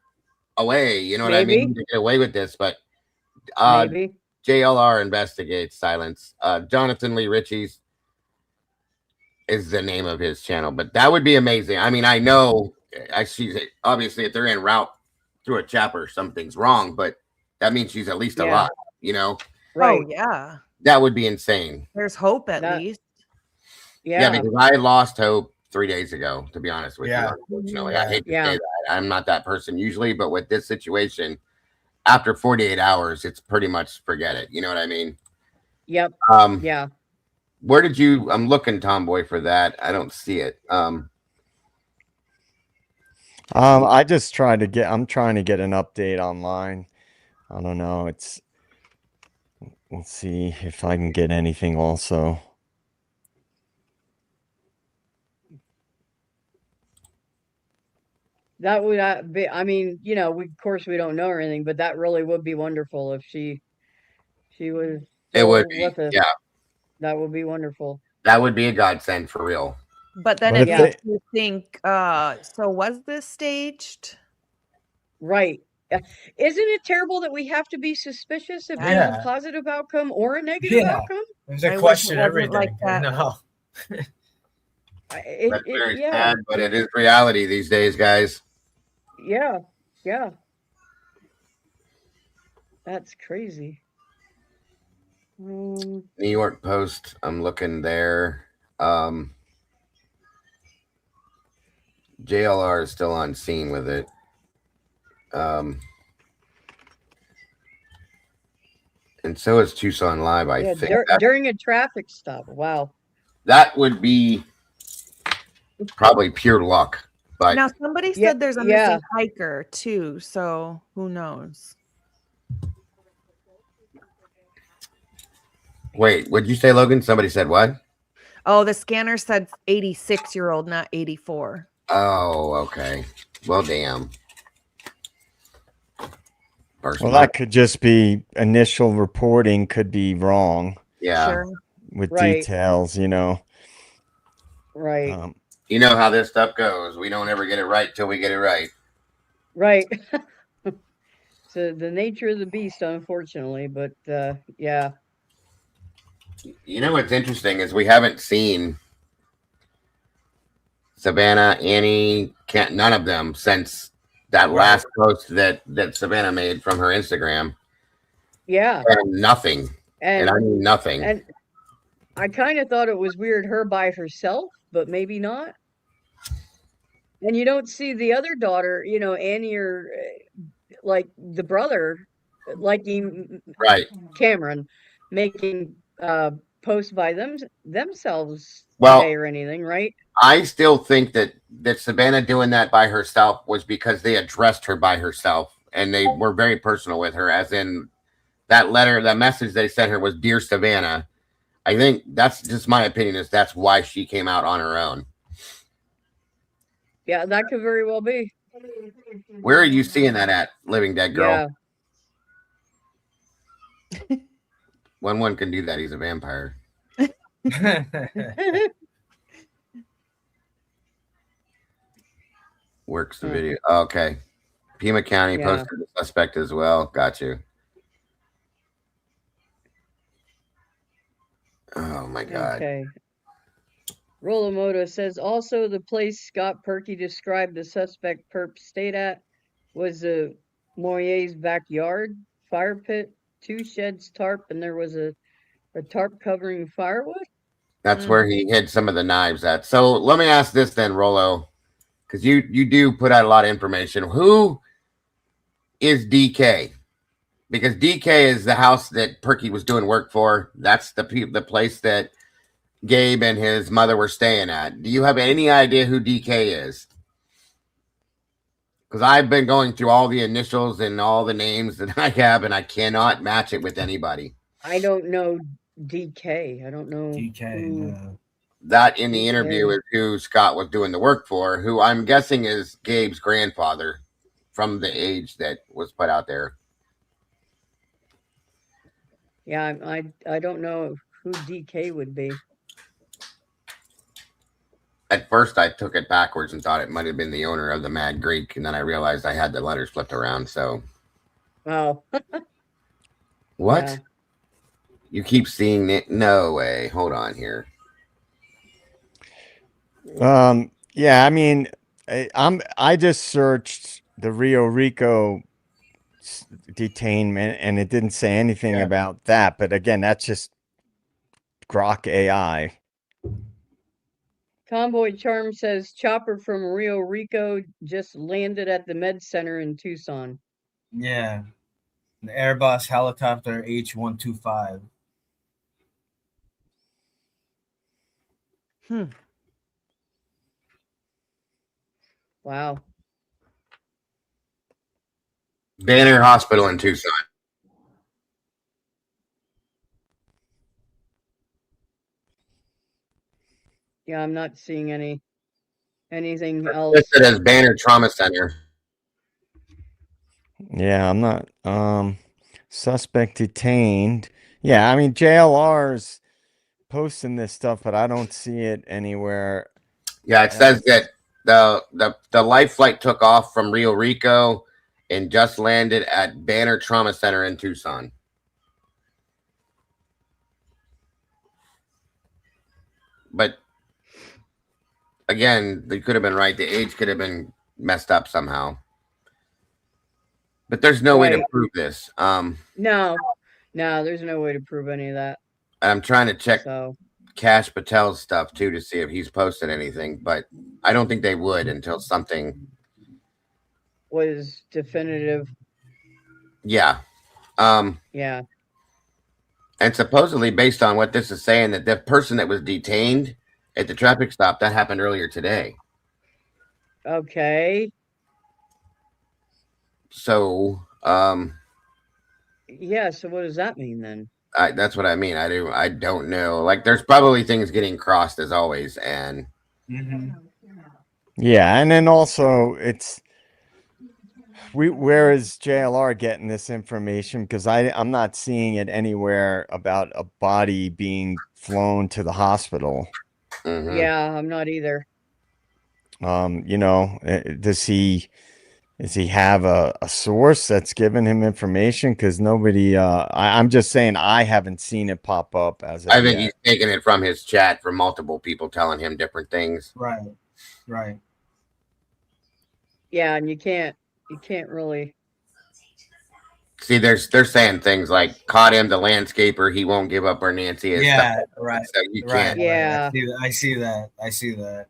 away. You know what I Maybe. mean? To get away with this, but Maybe. JLR investigates silence. Jonathan Lee Ritchie's is the name of his channel, but that would be amazing. I mean, I know she's obviously if they're en route through a chopper, something's wrong, but that means she's at least alive, you know? Right. Oh yeah. That would be insane. There's hope at That- least. Yeah. Because I lost hope 3 days ago, to be honest with Yeah. you. Unfortunately, I hate to Yeah. say that. I'm not that person usually, but with this situation, after 48 hours, it's pretty much forget it. You know what I mean? Yep. Yeah. Where did you? I'm looking, Tomboy, for that. I don't see it. I just try to get. I'm trying to get an update online. I don't know. Let's see if I can get anything also. That would be. I mean, you know, of course we don't know or anything, but that really would be wonderful if she was. It would still be. with us. Yeah, That would be wonderful. that would be a godsend for real. But then But it if makes you think, so was this staged? Right. Isn't it terrible that we have to be suspicious if there's Yeah. a positive outcome or a negative Yeah. outcome? There's I a wish it question wasn't everything. like that. No. That's very Yeah. sad, but it is reality these days, guys. Yeah. Yeah. That's crazy. New York Post. I'm looking there. JLR is still on scene with it. And so is Tucson Live, I think. During a traffic stop. Wow. That would be probably pure luck. But Now somebody Yeah, said there's a yeah. missing hiker too, so who knows? wait, what'd you say, Logan? Somebody said what? Oh, the scanner said 86-year-old, not 84. Oh, okay. Well, damn. Well, that could just be initial reporting could be wrong. Yeah. Sure. With Right. details, you know. Right. You know how this stuff goes. We don't ever get it right till we get it right. Right. So the nature of the beast, unfortunately, but yeah. You know what's interesting is we haven't seen Savannah, Annie, none of them since that last post that Savannah made from her Instagram. Yeah. And nothing. And I mean nothing. And I kind of thought it was weird her by herself, but maybe not. And you don't see the other daughter, you know, Annie or like the brother, liking Right. Cameron, making posts by themselves Well, today or anything, right? I still think that Savannah doing that by herself was because they addressed her by herself and they were very personal with her, as in that letter, that message they sent her was "Dear Savannah." I think that's just my opinion, is that's why she came out on her own. Yeah, that could very well be. Where are you seeing that at, Living Dead Girl? Yeah. One can do that. He's a vampire. Works the video. Okay. Pima County posted the suspect as well. Got you. Oh my God. Okay. Rolamoto says also the place Scott Perky described the suspect perp stayed at was the Moyer's backyard, fire pit, 2 sheds, tarp, and there was a tarp covering firewood. That's where he hid some of the knives at. So let me ask this then, Rolo, because you do put out a lot of information. Who is DK? Because DK is the house that Perky was doing work for. That's the place that Gabe and his mother were staying at. Do you have any idea who DK is? Because I've been going through all the initials and all the names that I have, and I cannot match it with anybody. I don't know DK. I don't know DK. That in the interview is who Scott was doing the work for, who I'm guessing is Gabe's grandfather from the age that was put out there. Yeah, I don't know who DK would be. At first, I took it backwards and thought it might have been the owner of the Mad Greek, and then I realized I had the letters flipped around. So, oh, what? Yeah. You keep seeing it? No way. Hold on here. Yeah, I mean, I just searched the Rio Rico detainment, and it didn't say anything about that. But again, that's just Grok AI. Convoy Charm says chopper from Rio Rico just landed at the Med Center in Tucson. Yeah. The Airbus helicopter H-125. Wow. Banner Hospital in Tucson. Yeah, I'm not seeing anything else. Listed as Banner Trauma Center. Yeah, I'm not. Suspect detained. Yeah, I mean JLR's posting this stuff, but I don't see it anywhere. Yeah, it says that the life flight took off from Rio Rico and just landed at Banner Trauma Center in Tucson. But again, they could have been right. The age could have been messed up somehow. But there's no way to prove this. No, there's no way to prove any of that. I'm trying to check Cash Patel's stuff too to see if he's posted anything, but I don't think they would until something was definitive. Yeah. Yeah. And supposedly, based on what this is saying, that the person that was detained at the traffic stop, that happened earlier today. Okay. So, yeah. So what does that mean then? That's what I mean. I don't know. Like, there's probably things getting crossed as always, and yeah, and then also it's where is JLR getting this information? Because I'm not seeing it anywhere about a body being flown to the hospital. Yeah, I'm not either. You know, does he have a source that's giving him information? Because nobody, I'm just saying, I haven't seen it pop up as I think he's taking it from his chat from multiple people telling him different things. Right. Yeah, and you can't really see. They're saying things like caught him, the landscaper. He won't give up, or Nancy is. Yeah, right. So you can't. Yeah, I see that.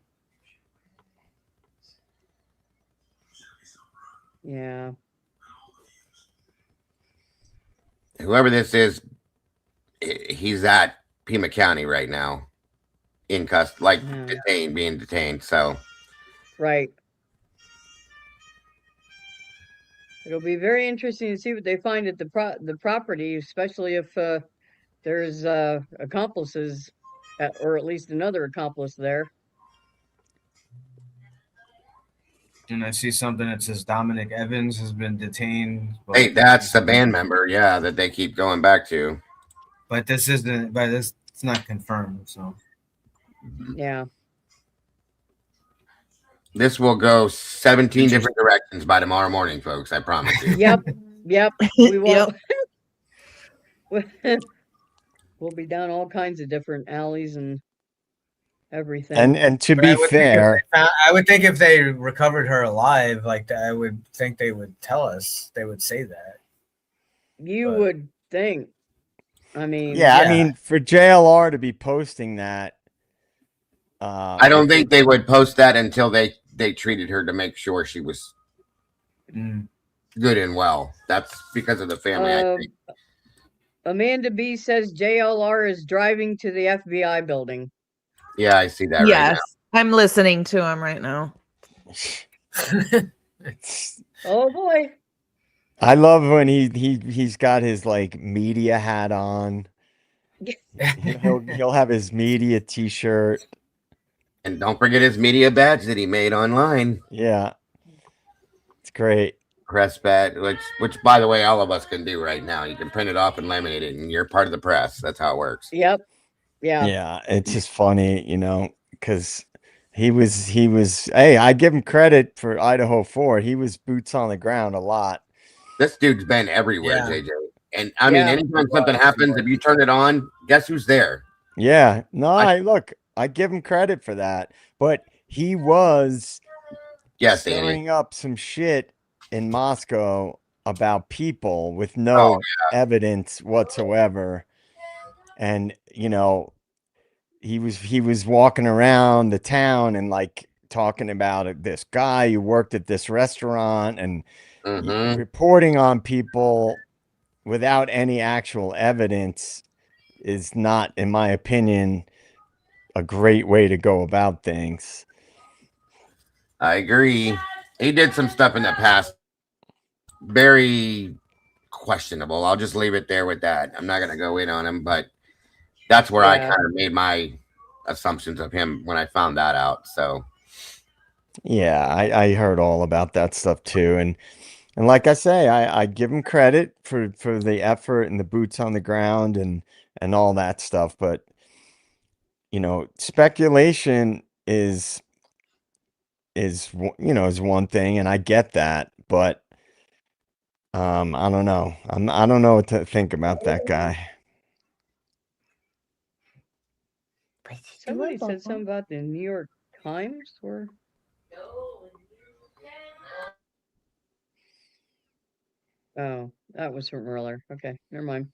Yeah. Whoever this is, he's at Pima County right now, in custody, being detained. So, right. It'll be very interesting to see what they find at the property, especially if there's accomplices, or at least another accomplice there. And I see something that says Dominic Evans has been detained. Hey, that's the band member, yeah, that they keep going back to. But this isn't. But it's not confirmed. So, yeah. This will go 17 different directions by tomorrow morning, folks. I promise you. Yep. We will. We'll be down all kinds of different alleys and everything. And to be fair, I would think if they recovered her alive, like I would think they would tell us. They would say that. You would think. I mean, yeah, I mean, for JLR to be posting that, I don't think they would post that until they treated her to make sure she was good and well. That's because of the family, I think. Amanda B says JLR is driving to the FBI building. Yeah, I see that right now. I'm listening to him right now. Oh boy. I love when he's got his like media hat on. He'll have his media t-shirt. And don't forget his media badge that he made online. Yeah. It's great. Press badge, which by the way, all of us can do right now. You can print it off and laminate it, and you're part of the press. That's how it works. Yep. Yeah. Yeah, it's just funny, because he was hey, I give him credit for Idaho 4. He was boots on the ground a lot. This dude's been everywhere, Yeah. JJ. And I mean, anytime something happens, if you turn it on, guess who's there? Yeah. No, I give him credit for that. But he was stirring up some shit in Moscow about people with no evidence whatsoever. And, he was walking around the town and like talking about this guy who worked at this restaurant and reporting on people without any actual evidence is not, in my opinion, a great way to go about things. I agree. He did some stuff in the past, very questionable. I'll just leave it there with that. I'm not going to go in on him, but that's where I kind of made my assumptions of him when I found that out. So, yeah, I heard all about that stuff too. And like I say, I give him credit for the effort and the boots on the ground and all that stuff. But, speculation is one thing, and I get that, but I don't know. I don't know what to think about that guy. Somebody said something about the New York Times or oh, that was from earlier. Okay, never mind.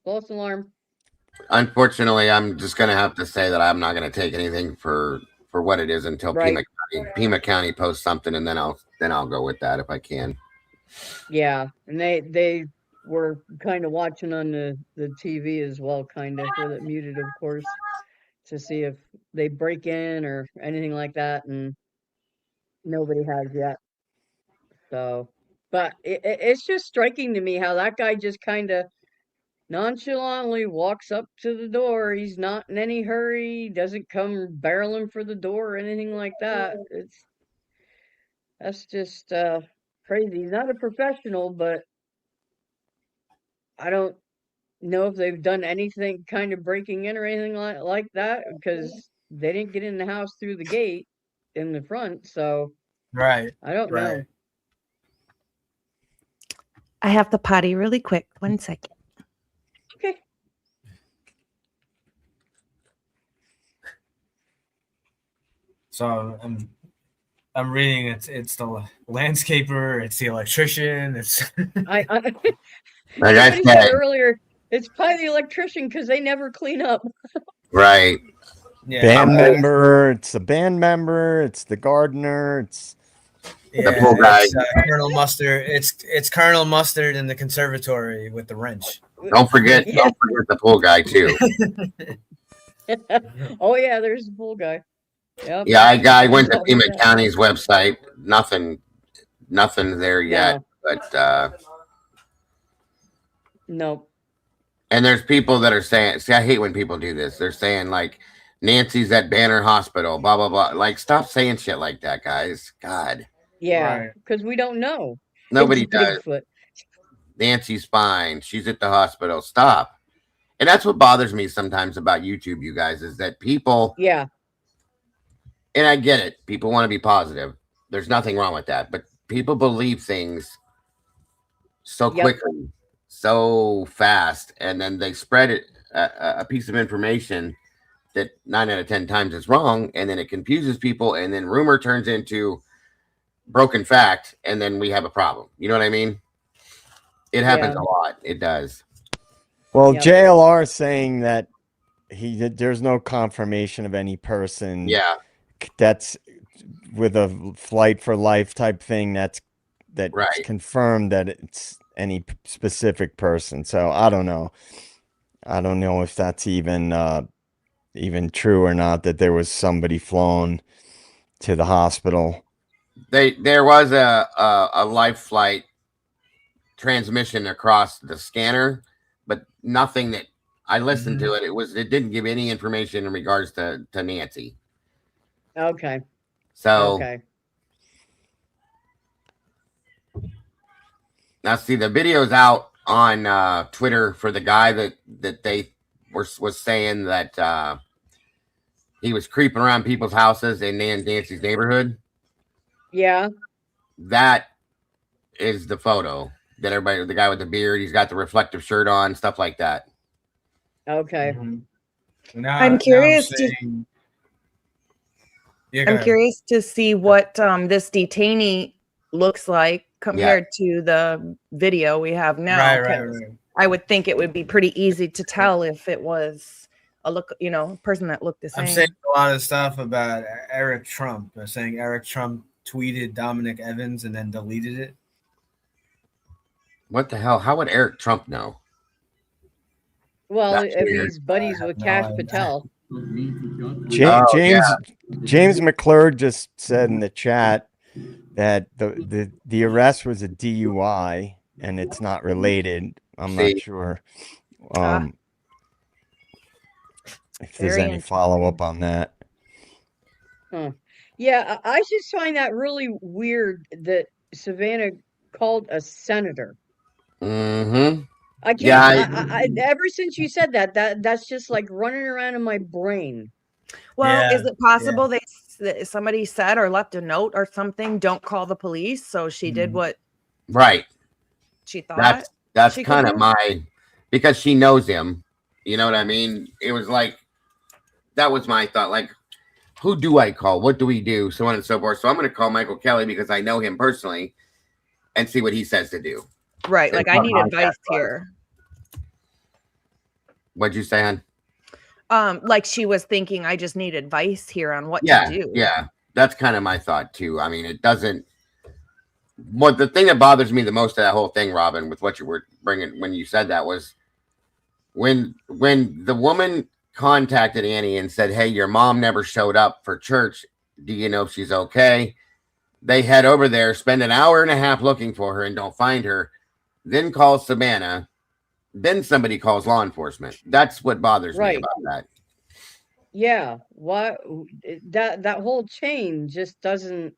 False alarm. Unfortunately, I'm just going to have to say that I'm not going to take anything for what it is until Pima County posts something, and then I'll go with that if I can. Yeah, and they were kind of watching on the TV as well, kind of with it muted, of course, to see if they break in or anything like that, and nobody has yet. So, but it's just striking to me how that guy just kind of nonchalantly walks up to the door. He's not in any hurry, doesn't come barreling for the door or anything like that. That's just crazy. He's not a professional, but I don't know if they've done anything kind of breaking in or anything like that because they didn't get in the house through the gate in the front. So right, I don't know. I have to potty really quick. 1 second. Okay. So I'm reading it's the landscaper, it's the electrician, it's I Like I somebody said said earlier, it's probably the electrician because they never clean up. right. Yeah, band member. It's the band member. It's the gardener. It's the pool guy. Colonel Mustard. It's Colonel Mustard in the conservatory with the wrench. Don't forget the pool guy too. Oh yeah, there's the pool guy. Yep. Yeah, I went to Pima County's website. Nothing there yet. But no. And there's people that are saying, see, I hate when people do this. They're saying like Nancy's at Banner Hospital, blah blah blah. Like, stop saying shit like that, guys. God. Yeah, because we don't know. Nobody does. Bigfoot. Nancy's fine. She's at the hospital. Stop. And that's what bothers me sometimes about YouTube, you guys, is that people. Yeah. And I get it. People want to be positive. There's nothing wrong with that. But people believe things so quickly, so fast, and then they spread it a piece of information that 9 out of 10 times is wrong, and then it confuses people, and then rumor turns into broken fact, and then we have a problem. You know what I mean? It happens a lot. It does. Well, JLR saying that there's no confirmation of any person. Yeah. That's with a flight for life type thing. That's confirmed that it's any specific person. So I don't know. I don't know if that's even true or not, that there was somebody flown to the hospital. there was a live flight transmission across the scanner, but nothing that I listened to it. It didn't give any information in regards to Nancy. Okay. So okay. Now, see, the video's out on Twitter for the guy that they was saying that he was creeping around people's houses in Nancy's neighborhood. Yeah. That is the photo that everybody, the guy with the beard, he's got the reflective shirt on, stuff like that. Okay. I'm curious curious to see what this detainee looks like compared to the video we have now. Right. I would think it would be pretty easy to tell if it was a person that looked the same. I'm saying a lot of stuff about Eric Trump. I'm saying Eric Trump tweeted Dominic Evans and then deleted it. What the hell? How would Eric Trump know? Well, if he's buddies with Cash Patel. James McClure just said in the chat that the arrest was a DUI and it's not related. I'm not sure if there's any follow-up on that. Yeah, I just find that really weird that Savannah called a senator. Mm-hmm. I can't. I ever since you said that's just like running around in my brain. Well, is it possible that somebody said or left a note or something? Don't call the police. So she did what? Right. She thought. That's kind of because she knows him. You know what I mean? It was like that was my thought. Like, who do I call? What do we do? So on and so forth. So I'm going to call Michael Kelly because I know him personally and see what he says to do. Right. Like, I need advice here. What'd you say, hon? Like she was thinking, I just need advice here on what to do. Yeah. That's kind of my thought too. I mean, it doesn't. What the thing that bothers me the most of that whole thing, Robin, with what you were bringing when you said that was when the woman contacted Annie and said, "Hey, your mom never showed up for church. Do you know if she's okay?" They head over there, spend an hour and a half looking for her and don't find her. Then calls Savannah. Then somebody calls law enforcement. That's what bothers me about that. Yeah. Why that whole chain just doesn't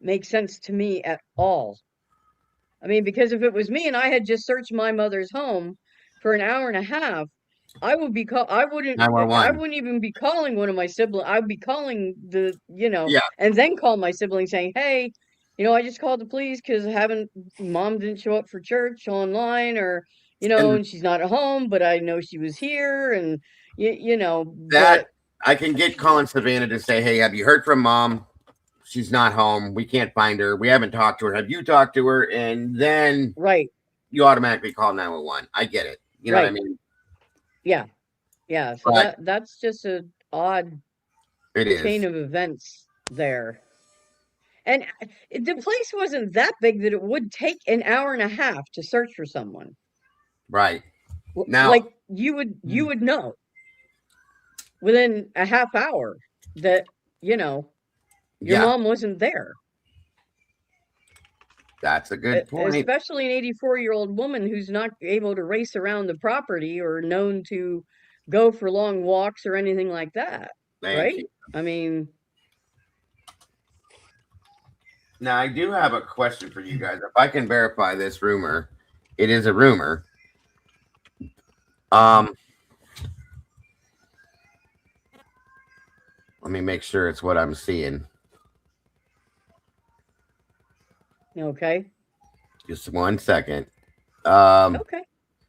make sense to me at all. I mean, because if it was me and I had just searched my mother's home for an hour and a half, I wouldn't even be calling one of my siblings. I'd be calling and then call my sibling saying, "Hey, I just called the police because mom didn't show up for church online, or and she's not at home, but I know she was here, and that I can get calling Savannah to say, "Hey, have you heard from mom? She's not home. We can't find her. We haven't talked to her. Have you talked to her?" And then you automatically call 911. I get it. You know what I mean? Yeah. So that's just an odd chain of events there. And the place wasn't that big that it would take an hour and a half to search for someone. Right. Now, like you would know within a half hour that your mom wasn't there. That's a good point. Especially an 84-year-old woman who's not able to race around the property or known to go for long walks or anything like that. Right? I mean, now I do have a question for you guys. If I can verify this rumor, it is a rumor. Let me make sure it's what I'm seeing. Okay. Just 1 second. Okay.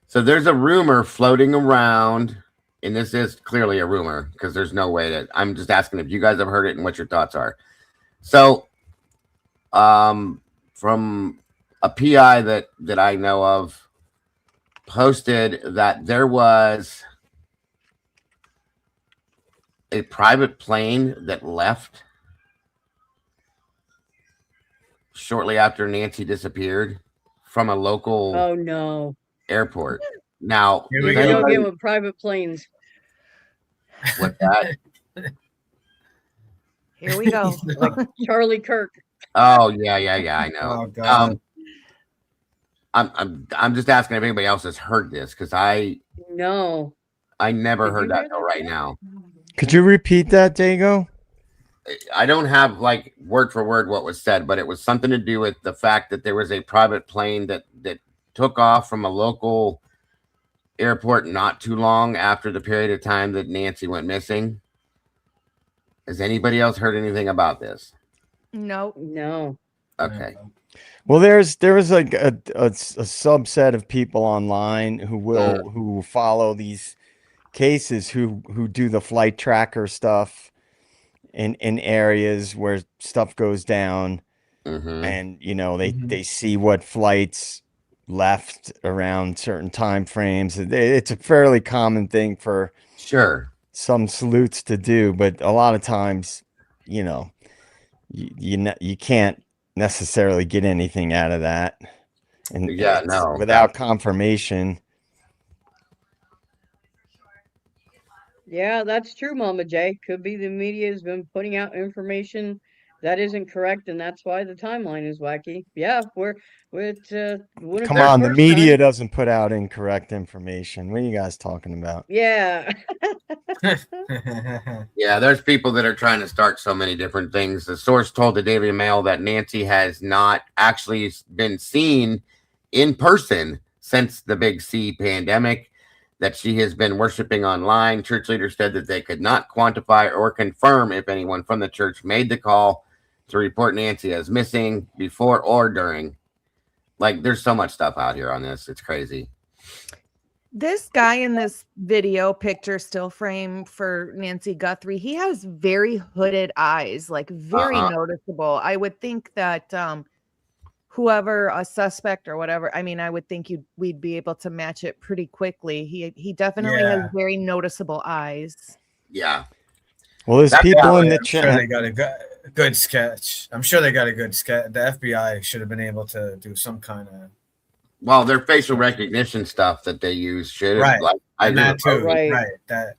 So there's a rumor floating around, and this is clearly a rumor because there's no way that I'm just asking if you guys have heard it and what your thoughts are. So, from a PI that I know of, posted that there was a private plane that left shortly after Nancy disappeared from a local airport. Now, here we go again with private planes. What's that? Here we go. Like Charlie Kirk. Oh yeah, I know. Oh God. I'm just asking if anybody else has heard this because No. I never Did heard you that hear till that, right Jack? now. Could you repeat that, Dago? I don't have like word for word what was said, but it was something to do with the fact that there was a private plane that took off from a local airport not too long after the period of time that Nancy went missing. Has anybody else heard anything about this? Nope. No. Okay. Well, there was like a subset of people online who follow these cases who do the flight tracker stuff in areas where stuff goes down, and they see what flights left around certain time frames. It's a fairly common thing for some sleuths to do, but a lot of times, you can't necessarily get anything out of that, and without confirmation. Yeah, that's true, Mama J. Could be the media has been putting out information that isn't correct, and that's why the timeline is wacky. Yeah, it wouldn't Come be the on, the first media time. doesn't put out incorrect information. What are you guys talking about? Yeah. Yeah, there's people that are trying to start so many different things. The source told the Daily Mail that Nancy has not actually been seen in person since the Big C pandemic, that she has been worshiping online. Church leaders said that they could not quantify or confirm if anyone from the church made the call to report Nancy as missing before or during. Like, there's so much stuff out here on this. It's crazy. This guy in this video picture still frame for Nancy Guthrie, he has very hooded eyes, like very noticeable. I would think that whoever, a suspect or whatever, I mean, I would think we'd be able to match it pretty quickly. He definitely has very noticeable eyes. Yeah. Well, there's people in the I'm chat. sure they got a good sketch. I'm sure they got a good sketch. The FBI should have been able to do some kind of. Well, their facial recognition stuff that they use should have, right. And that too. Right. That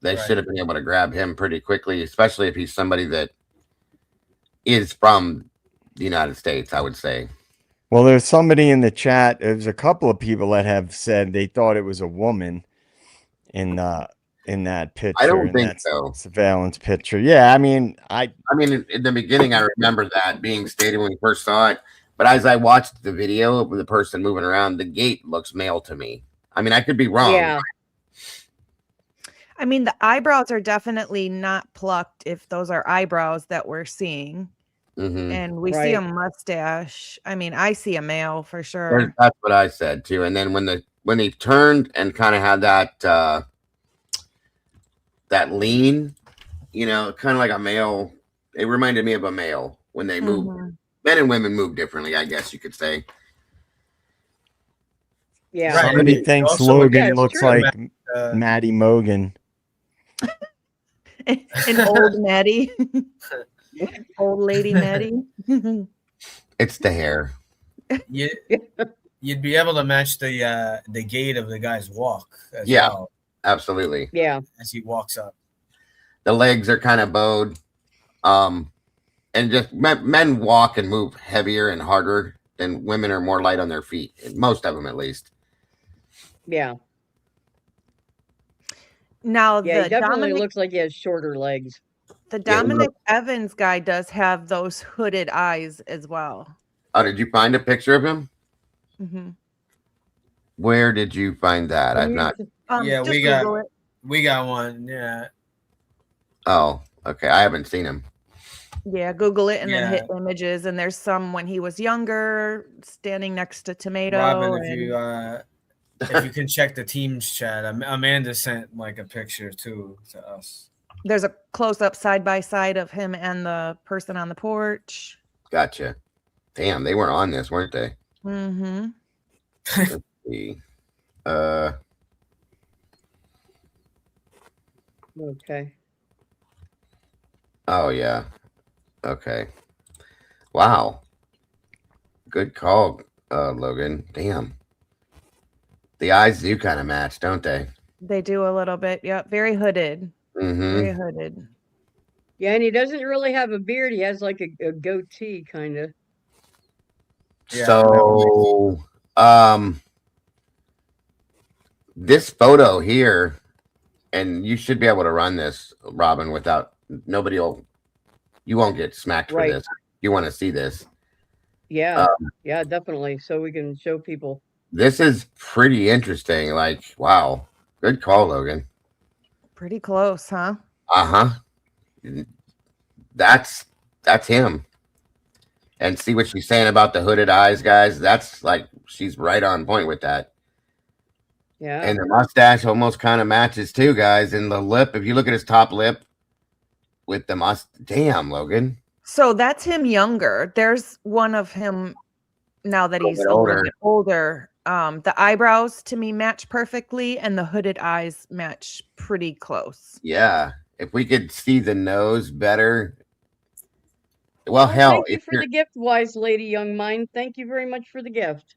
they should have been able to grab him pretty quickly, especially if he's somebody that is from the United States, I would say. Well, there's somebody in the chat. There's a couple of people that have said they thought it was a woman in that picture. I don't think so. Surveillance picture. Yeah, I mean, in the beginning, I remember that being stated when we first saw it. But as I watched the video of the person moving around, the gait looks male to me. I mean, I could be wrong. Yeah. I mean, the eyebrows are definitely not plucked if those are eyebrows that we're seeing. And we see a mustache. I mean, I see a male for sure. That's what I said too. And then when he turned and kind of had that lean, kind of like a male, it reminded me of a male when they move. Men and women move differently, I guess you could say. Yeah. Somebody thinks Logan looks like Maddie Mogan. An old Maddie. Old lady Maddie. It's the hair. You'd be able to match the gait of the guy's walk as well. Absolutely. Yeah. As he walks up. The legs are kind of bowed. And just men walk and move heavier and harder than women are more light on their feet. Most of them, at least. Yeah. Now, he definitely looks like he has shorter legs. The Dominic Evans guy does have those hooded eyes as well. Oh, did you find a picture of him? Mm-hmm. Where did you find that? I've not. We got one. Yeah. Oh, okay. I haven't seen him. Yeah, Google it and then hit images. And there's some when he was younger, standing next to Tomato. Robin, if you can check the team's chat, Amanda sent like a picture too to us. There's a close-up side by side of him and the person on the porch. Gotcha. Damn, they were on this, weren't they? Mm-hmm. Let's see. Okay. Oh yeah. Okay. Wow. Good call, Logan. Damn. The eyes do kind of match, don't they? They do a little bit. Yep. Very hooded. Mm-hmm. Very hooded. Yeah, and he doesn't really have a beard. He has like a goatee, kind of. Yeah, So, this photo here, and you should be able to run this, Robin, without you won't get smacked for Right. this. You want to see this? Yeah, yeah, definitely. So we can show people. This is pretty interesting. Like, wow, good call, Logan. Pretty close, huh? That's him. And see what she's saying about the hooded eyes, guys. That's like she's right on point with that. Yeah. And the mustache almost kind of matches too, guys. And the lip, if you look at his top lip with the damn, Logan. So that's him younger. There's one of him now that he's a little bit older. The eyebrows to me match perfectly, and the hooded eyes match pretty close. Yeah. If we could see the nose better. Well, hell. Thank you for the gift, wise lady, young mind. Thank you very much for the gift.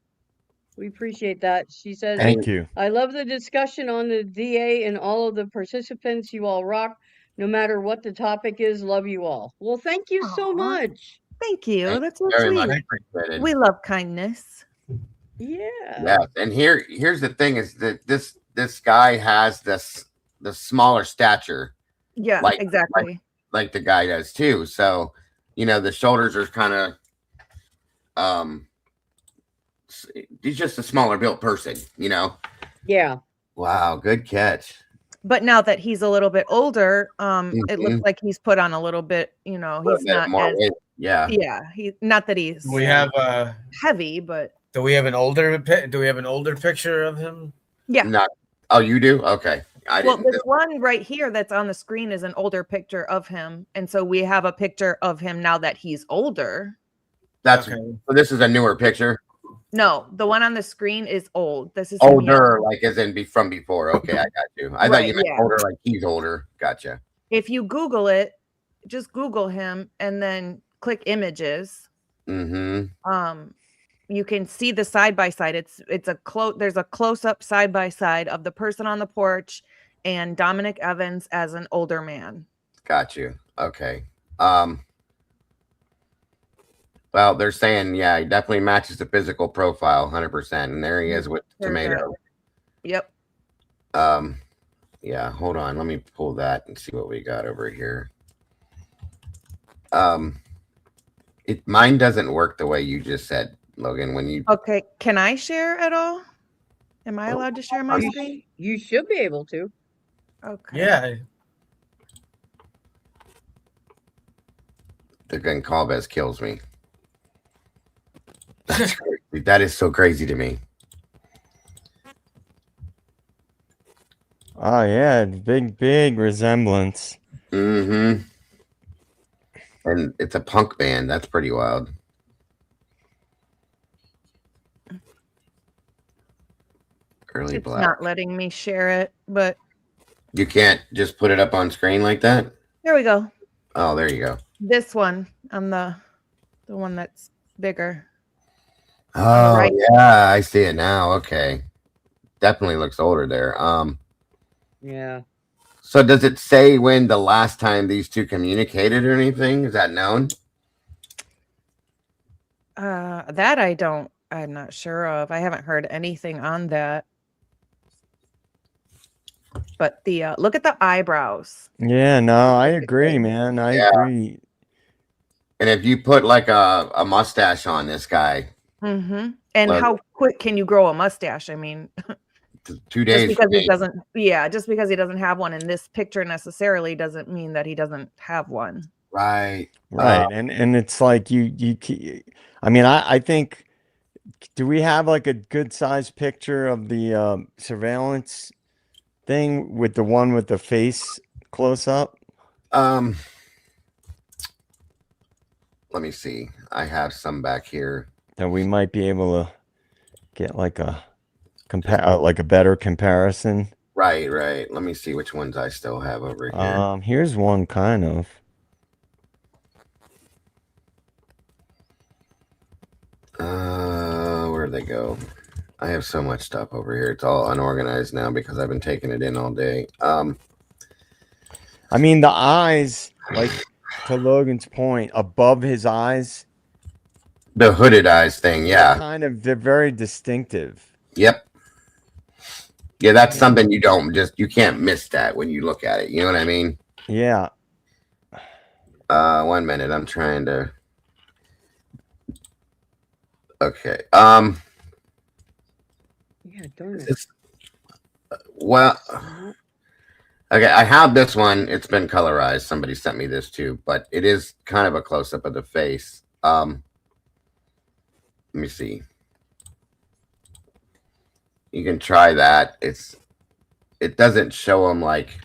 We appreciate that. She says, Thank you. I love the discussion on the DA and all of the participants. You all rock. No matter what the topic is, love you all. Well, thank you so much. Thank you. That's so very sweet. much appreciated. We love kindness. Yeah. Yeah. And here's the thing is that this guy has the smaller stature. Yeah, exactly. Like the guy does too. So, the shoulders are kind of he's just a smaller built person, Yeah. Wow, good catch. But now that he's a little bit older, it looks like he's put on a little bit, he's not as weight. Yeah. He's not that he's we have heavy, but do we have an older picture of him? Yeah. Oh, you do? Okay. Well, this one right here that's on the screen is an older picture of him, and so we have a picture of him now that he's older. That's okay. So this is a newer picture. No, the one on the screen is old. This is older, like as in from before. Okay, I got you. I thought you meant older, like he's older. Gotcha. If you Google it, just Google him and then click images. Mm-hmm. You can see the side by side. There's a close up side by side of the person on the porch and Dominic Evans as an older man. Got you. Okay. Well, they're saying, yeah, he definitely matches the physical profile 100%. And there he is with tomato. Yep. Yeah, hold on. Let me pull that and see what we got over here. Mine doesn't work the way you just said, Logan. When you Okay, can I share at all? Am I allowed to share my screen? You should be able to. Okay. Yeah. The Goncalves kills me. That's crazy. That is so crazy to me. Oh yeah, big resemblance. Mm-hmm. And it's a punk band. That's pretty wild. Early black. It's not letting me share it, but you can't just put it up on screen like that? There we go. Oh, there you go. This one on the one that's bigger. Oh, right. Yeah, I see it now. Okay. Definitely looks older there. Yeah. So does it say when the last time these two communicated or anything? Is that known? That I'm not sure of. I haven't heard anything on that. But the look at the eyebrows. Yeah, no, I agree, man. I agree. And if you put like a mustache on this guy. Mm-hmm. And how quick can you grow a mustache? I mean, 2 days. Just because he doesn't, just because he doesn't have one in this picture necessarily doesn't mean that he doesn't have one. Right. Right. And it's like I think, do we have like a good size picture of the surveillance thing with the one with the face close up? Let me see. I have some back here that we might be able to get like a better comparison. Right. Let me see which ones I still have over here. Here's one kind of. Where'd they go? I have so much stuff over here. It's all unorganized now because I've been taking it in all day. I mean, the eyes, like to Logan's point, above his eyes. The hooded eyes thing, yeah. They're very distinctive. Yep. Yeah, that's something you can't miss that when you look at it. You know what I mean? Yeah. 1 minute. I'm trying to. Okay. Yeah, darn it. Well. Okay, I have this one. It's been colorized. Somebody sent me this too, but it is kind of a close up of the face. Let me see. You can try that. It doesn't show them like.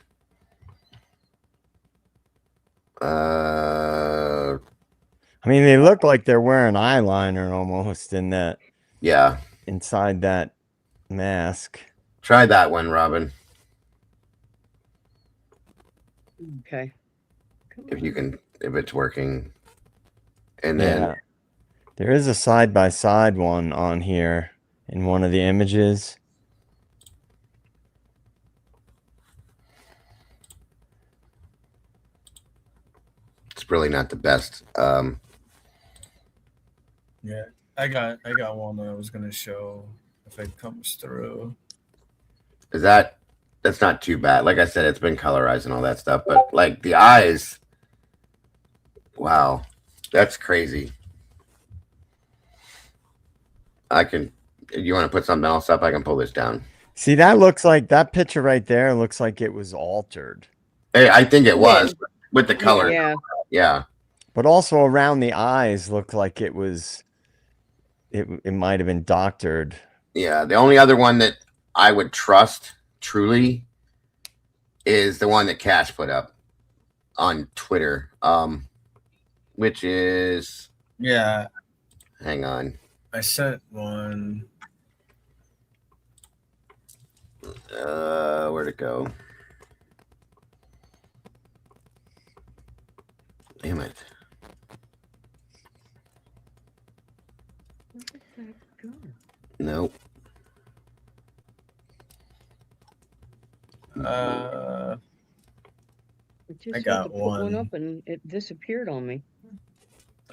I mean, they look like they're wearing eyeliner almost in that. Yeah. Inside that mask. Try that one, Robin. Okay. If it's working. And then there is a side-by-side one on here in one of the images. It's really not the best. Yeah, I got one that I was gonna show if it comes through. That's not too bad. Like I said, it's been colorized and all that stuff, but like the eyes, wow, that's crazy. You want to put something else up? I can pull this down. See, that picture right there looks like it was altered. Hey, I think it was with the color. Yeah. But also around the eyes looked like it was. It might have been doctored. Yeah, the only other one that I would trust truly is the one that Cash put up on Twitter, which is hang on, I sent one. Where'd it go? Damn it. Nope. I got one up and it disappeared on me.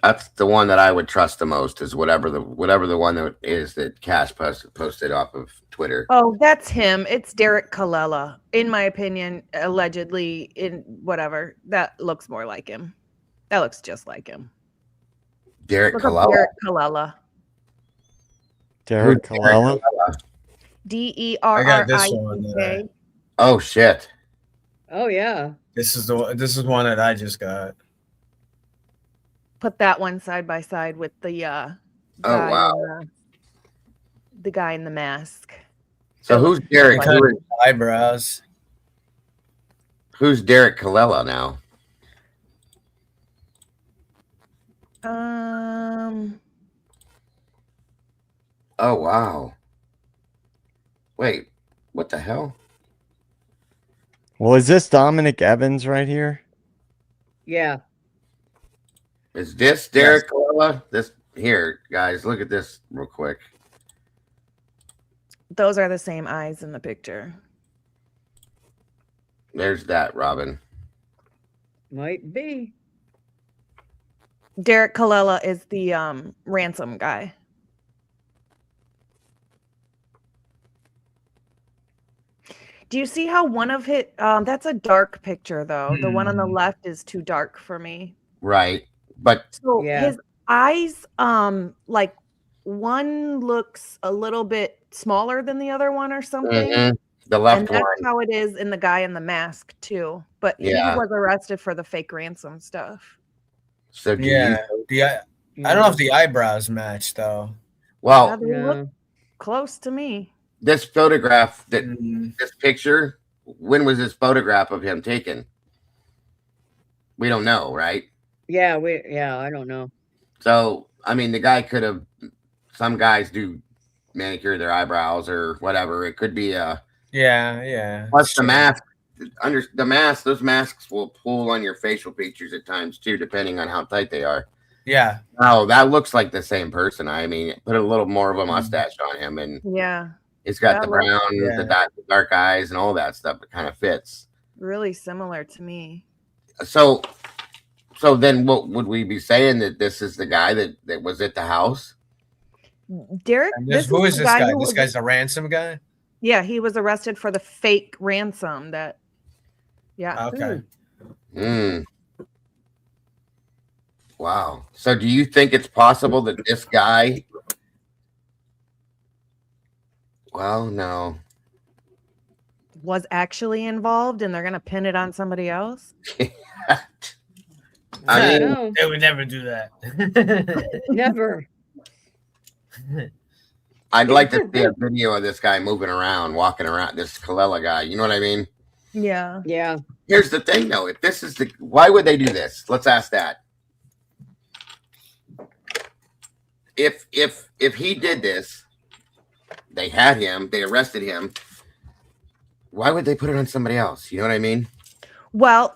That's the one that I would trust the most. Is whatever the one that is that Cash posted off of Twitter. Oh, that's him. It's Derek Colella, in my opinion. Allegedly, in whatever that looks more like him. That looks just like him. Derek Colella. Derek Colella. Derek Colella. DERRICK. Oh shit. Oh yeah. This is one that I just got. Put that one side by side with the the guy in the mask. So who's Derek? Eyebrows. Who's Derek Colella now? Oh wow. Wait, what the hell? Well, is this Dominic Evans right here? Yeah. Is this Derek Colella? This here, guys, look at this real quick. Those are the same eyes in the picture. There's that, Robin. Might be. Derek Colella is the Ransom guy. Do you see how one of it? That's a dark picture, though. The one on the left is too dark for me. Right, but so his eyes, like one looks a little bit smaller than the other one, or something. Mm-hmm. The left and that's how it is in the guy in the mask too. But he was arrested for the fake ransom stuff. So I don't know if the eyebrows match though. Well, they look close to me. This photograph, this picture, when was this photograph of him taken? We don't know, right? Yeah, I don't know. So, I mean, the guy could have, some guys do manicure their eyebrows or whatever. It could be plus the mask, those masks will pull on your facial features at times too, depending on how tight they are. Yeah. Oh, that looks like the same person. I mean, put a little more of a mustache on him and it's got the brown, the dark eyes and all that stuff. It kind of fits. Really similar to me. So So then what would we be saying, that this is the guy that was at the house? Derek, Who is the this guy? who This was- guy's the ransom guy? Yeah, he was arrested for the fake ransom that. Yeah. Okay. Wow. So do you think it's possible that this guy, well, no, was actually involved and they're going to pin it on somebody else? I mean, know. They would never do that. Never. I'd like to see a video of this guy moving around, walking around, this Kalila guy. You know what I mean? Yeah. Yeah. Here's the thing, though. If this is why would they do this? Let's ask that. If he did this, they had him, they arrested him. Why would they put it on somebody else? You know what I mean? Well,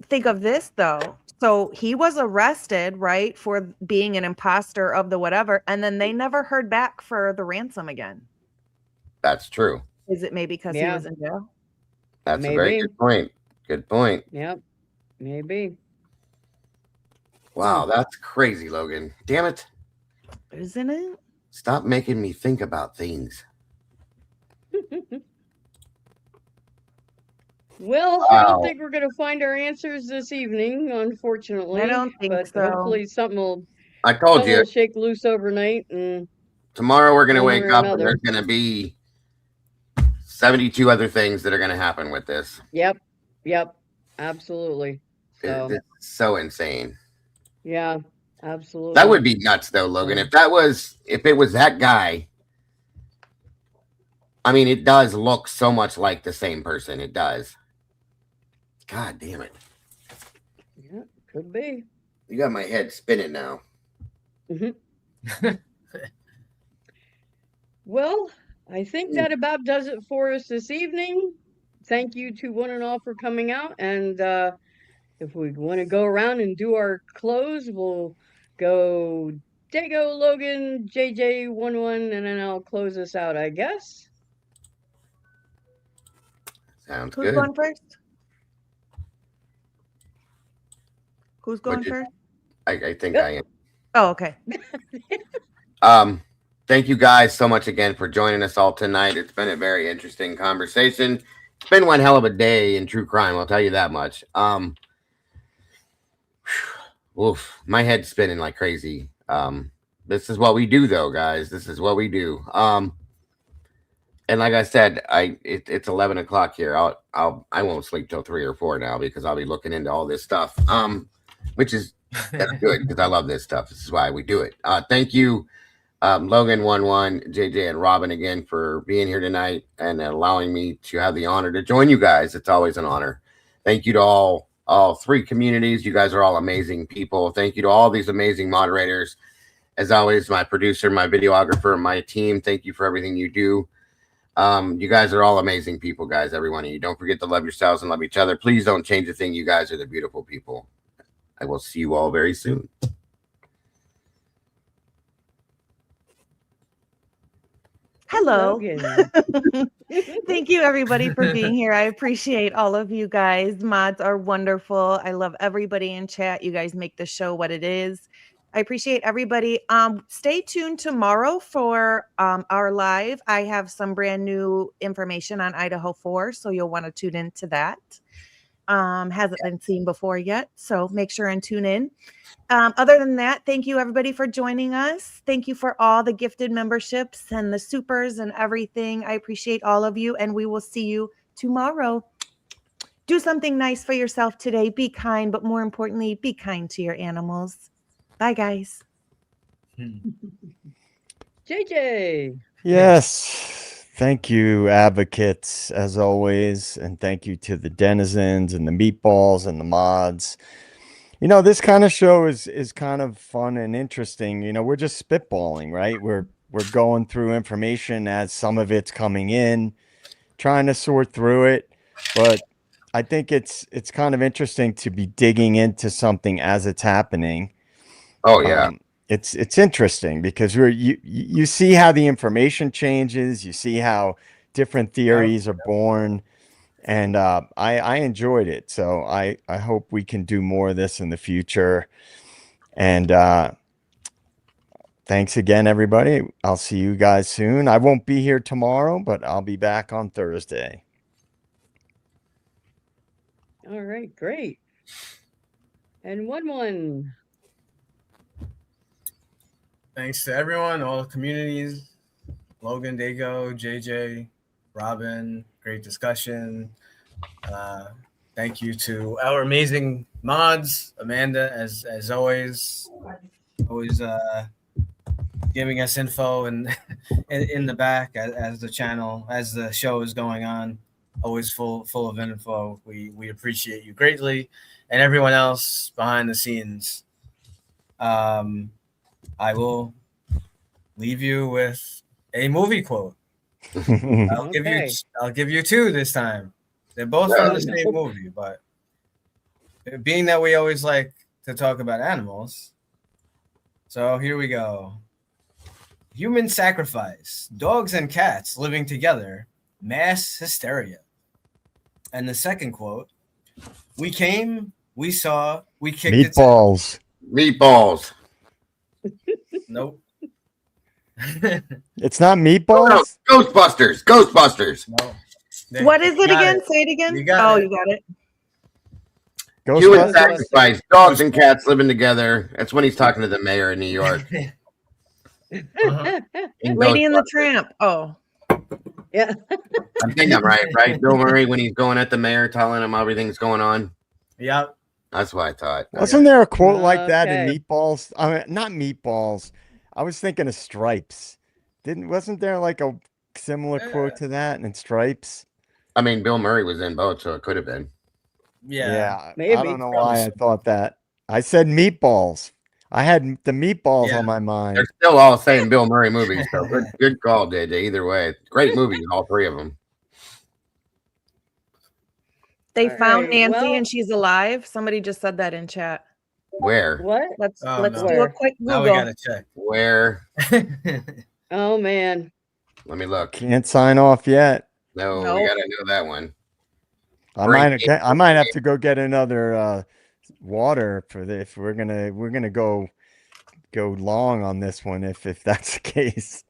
think of this though. So he was arrested, right, for being an imposter of the whatever, and then they never heard back for the ransom again. That's true. Is it maybe because he was in jail? That's a very good point. Good point. Yep. Maybe. Wow, that's crazy, Logan. Damn it. Isn't it? Stop making me think about things. Well, I don't think we're going to find our answers this evening, unfortunately. I don't think but so. Hopefully something will, I told you. Shake loose overnight. And tomorrow we're going to one wake way or up and another. there's going to be 72 other things that are going to happen with this. Yep. Absolutely. So, It's so insane. yeah, absolutely. That would be nuts, though, Logan. If it was that guy, I mean, it does look so much like the same person. It does. God damn it. Yeah, could be. You got my head spinning now. Well, I think that about does it for us this evening. Thank you to one and all for coming out. And if we want to go around and do our close, we'll go Dago, Logan, JJ11, and then I'll close us out, I guess. Sounds Who's good. going first? Who's going first? I think I am. Oh, okay. Thank you guys so much again for joining us all tonight. It's been a very interesting conversation. It's been one hell of a day in true crime, I'll tell you that much. Oof, my head's spinning like crazy. This is what we do, though, guys. This is what we do. And like I said, it's 11 o'clock here. I won't sleep till 3 or 4 now because I'll be looking into all this stuff. Which is that's good because I love this stuff. This is why we do it. Thank you, Logan 11, JJ, and Robin again for being here tonight and allowing me to have the honor to join you guys. It's always an honor. Thank you to all 3 communities. You guys are all amazing people. Thank you to all these amazing moderators. As always, my producer, my videographer, my team. Thank you for everything you do. You guys are all amazing people, guys. Every one of you. Don't forget to love yourselves and love each other. Please don't change a thing. You guys are the beautiful people. I will see you all very soon. Hello. Thank you, everybody, for being here. I appreciate all of you guys. Mods are wonderful. I love everybody in chat. You guys make the show what it is. I appreciate everybody. Stay tuned tomorrow for our live. I have some brand new information on Idaho 4, so you'll want to tune into that. Hasn't been seen before yet, so make sure and tune in. Other than that, thank you everybody for joining us. Thank you for all the gifted memberships and the supers and everything. I appreciate all of you, and we will see you tomorrow. Do something nice for yourself today. Be kind, but more importantly, be kind to your animals. Bye, guys. JJ. Yes. Thank you, advocates, as always. And thank you to the denizens and the meatballs and the mods. You know, this kind of show is kind of fun and interesting. You know, we're just spitballing, right? We're going through information as some of it's coming in, trying to sort through it. But I think it's kind of interesting to be digging into something as it's happening. Oh, yeah. It's interesting because you see how the information changes, you see how different theories are born, And I enjoyed it. So I hope we can do more of this in the future. And thanks again, everybody. I'll see you guys soon. I won't be here tomorrow, but I'll be back on Thursday. All right, great. And one. Thanks to everyone, all the communities, Logan, Dago, JJ, Robin, great discussion. Thank you to our amazing mods, Amanda, as always giving us info and in the back as the channel, as the show is going on, always full of info. We appreciate you greatly, and everyone else behind the scenes. I will leave you with a movie quote. I'll give you two this time. They're both from the same movie, but being that we always like to talk about animals, so here we go. Human sacrifice, dogs and cats living together, mass hysteria. And the second quote, we came, we saw, we kicked Meatballs. Meatballs. Nope. It's not meatballs? No, Ghostbusters. No. What is it again? Say it again. You got it. Human sacrifice, dogs and cats living together. That's when he's talking to the mayor of New York. Lady and the Tramp. Oh. Yeah. I think I'm right? Bill Murray when he's going at the mayor telling him everything's going on. Yep. That's what I thought. Wasn't there a quote like that in Meatballs? I mean, not Meatballs. I was thinking of Stripes. Wasn't there like a similar quote to that in Stripes? I mean, Bill Murray was in both, so it could have been. Yeah. Maybe. I don't know why I thought that. I said Meatballs. I had the Meatballs on my mind. They're still all saying Bill Murray movies, so good call, JJ. Either way, great movies, all three of them. They found Nancy and she's alive. Somebody just said that in chat. Where? What? Let's do a quick Google. Now we gotta check. Where? Oh man. Let me look. Can't sign off yet. No, we gotta know that one. I might have to go get another water for this. If we're gonna go long on this one if that's the case.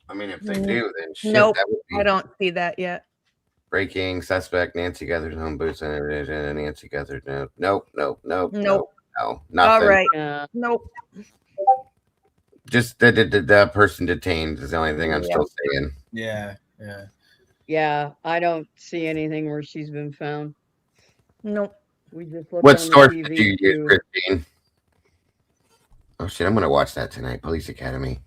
I mean, if they do, then shit. Nope. That would be... I don't see that yet. Breaking suspect Nancy Guthrie home boots and Nancy Guthrie. Nope. No, nothing. All right. Nope. Just the person detained is the only thing I'm still saying. Yeah. I don't see anything where she's been found. Nope. We just looked What on source the TV did you use, Christine? Oh shit! I'm gonna watch that tonight. Police Academy.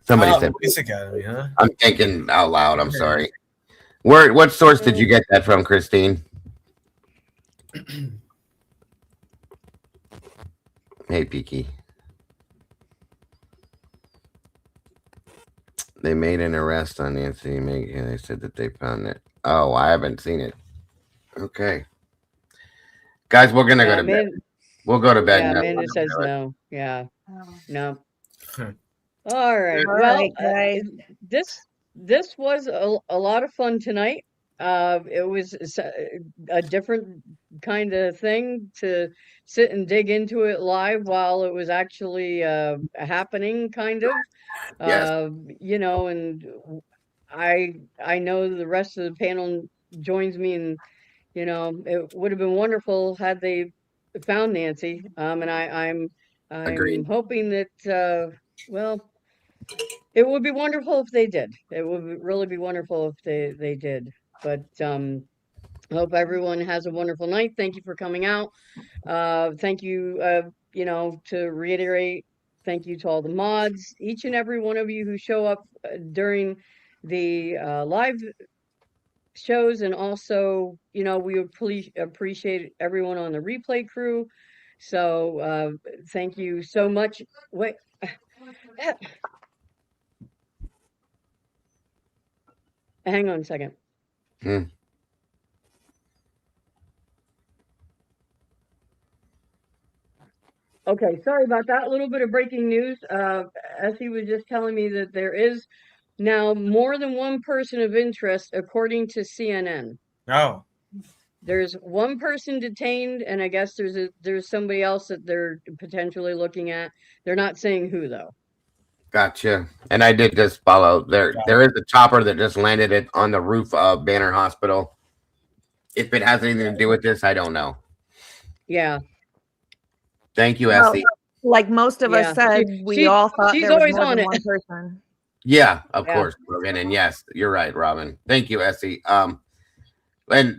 Somebody said Police Academy, huh? I'm thinking out loud. I'm sorry. What source did you get that from, Christine? Hey, Peaky. They made an arrest on Nancy. They said that they found it. Oh, I haven't seen it. Okay. Guys, we're going to go to bed. We'll go to bed now. Amanda says no. Yeah. No. All right. Well, this was a lot of fun tonight. It was a different kind of thing to sit and dig into it live while it was actually happening, kind of. Yes. You know, and I know the rest of the panel joins me, and you know, it would have been wonderful had they found Nancy. And I'm Agreed. hoping that well, it would be wonderful if they did. It would really be wonderful if they did. But I hope everyone has a wonderful night. Thank you for coming out. Thank you, you know, to reiterate, thank you to all the mods, each and every one of you who show up during the live shows, and also, you know, we appreciate everyone on the replay crew. So thank you so much. Wait. Hang on a second. Okay, sorry about that. A little bit of breaking news. Essie was just telling me that there is Now, more than one person of interest, according to CNN. Oh. There's one person detained, and I guess there's somebody else that they're potentially looking at. They're not saying who though. Gotcha. And I did just follow there. There is a chopper that just landed it on the roof of Banner Hospital. If it has anything to do with this, I don't know. Yeah. Thank you, Well, Essie. like most of us said, we all thought there was more than one person. Yeah, of course, Logan. And yes, you're right, Robin. Thank you, Essie. And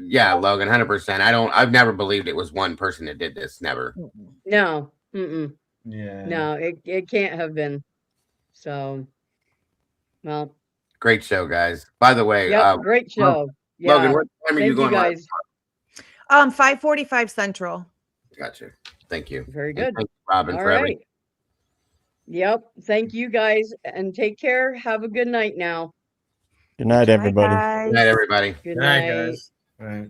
yeah, Logan, 100%. I've never believed it was one person that did this. Never. No. Mm-mm. Yeah. No, it can't have been. So, well. Great show, guys. By the way, great show. Logan, what time are you going live? 5:45 Central. Gotcha. Thank you. Very good. Thank you, Robin, for everything. Yep. Thank you guys, and take care. Have a good night now. Good night, everybody. Good night, everybody. Good night, guys. All right.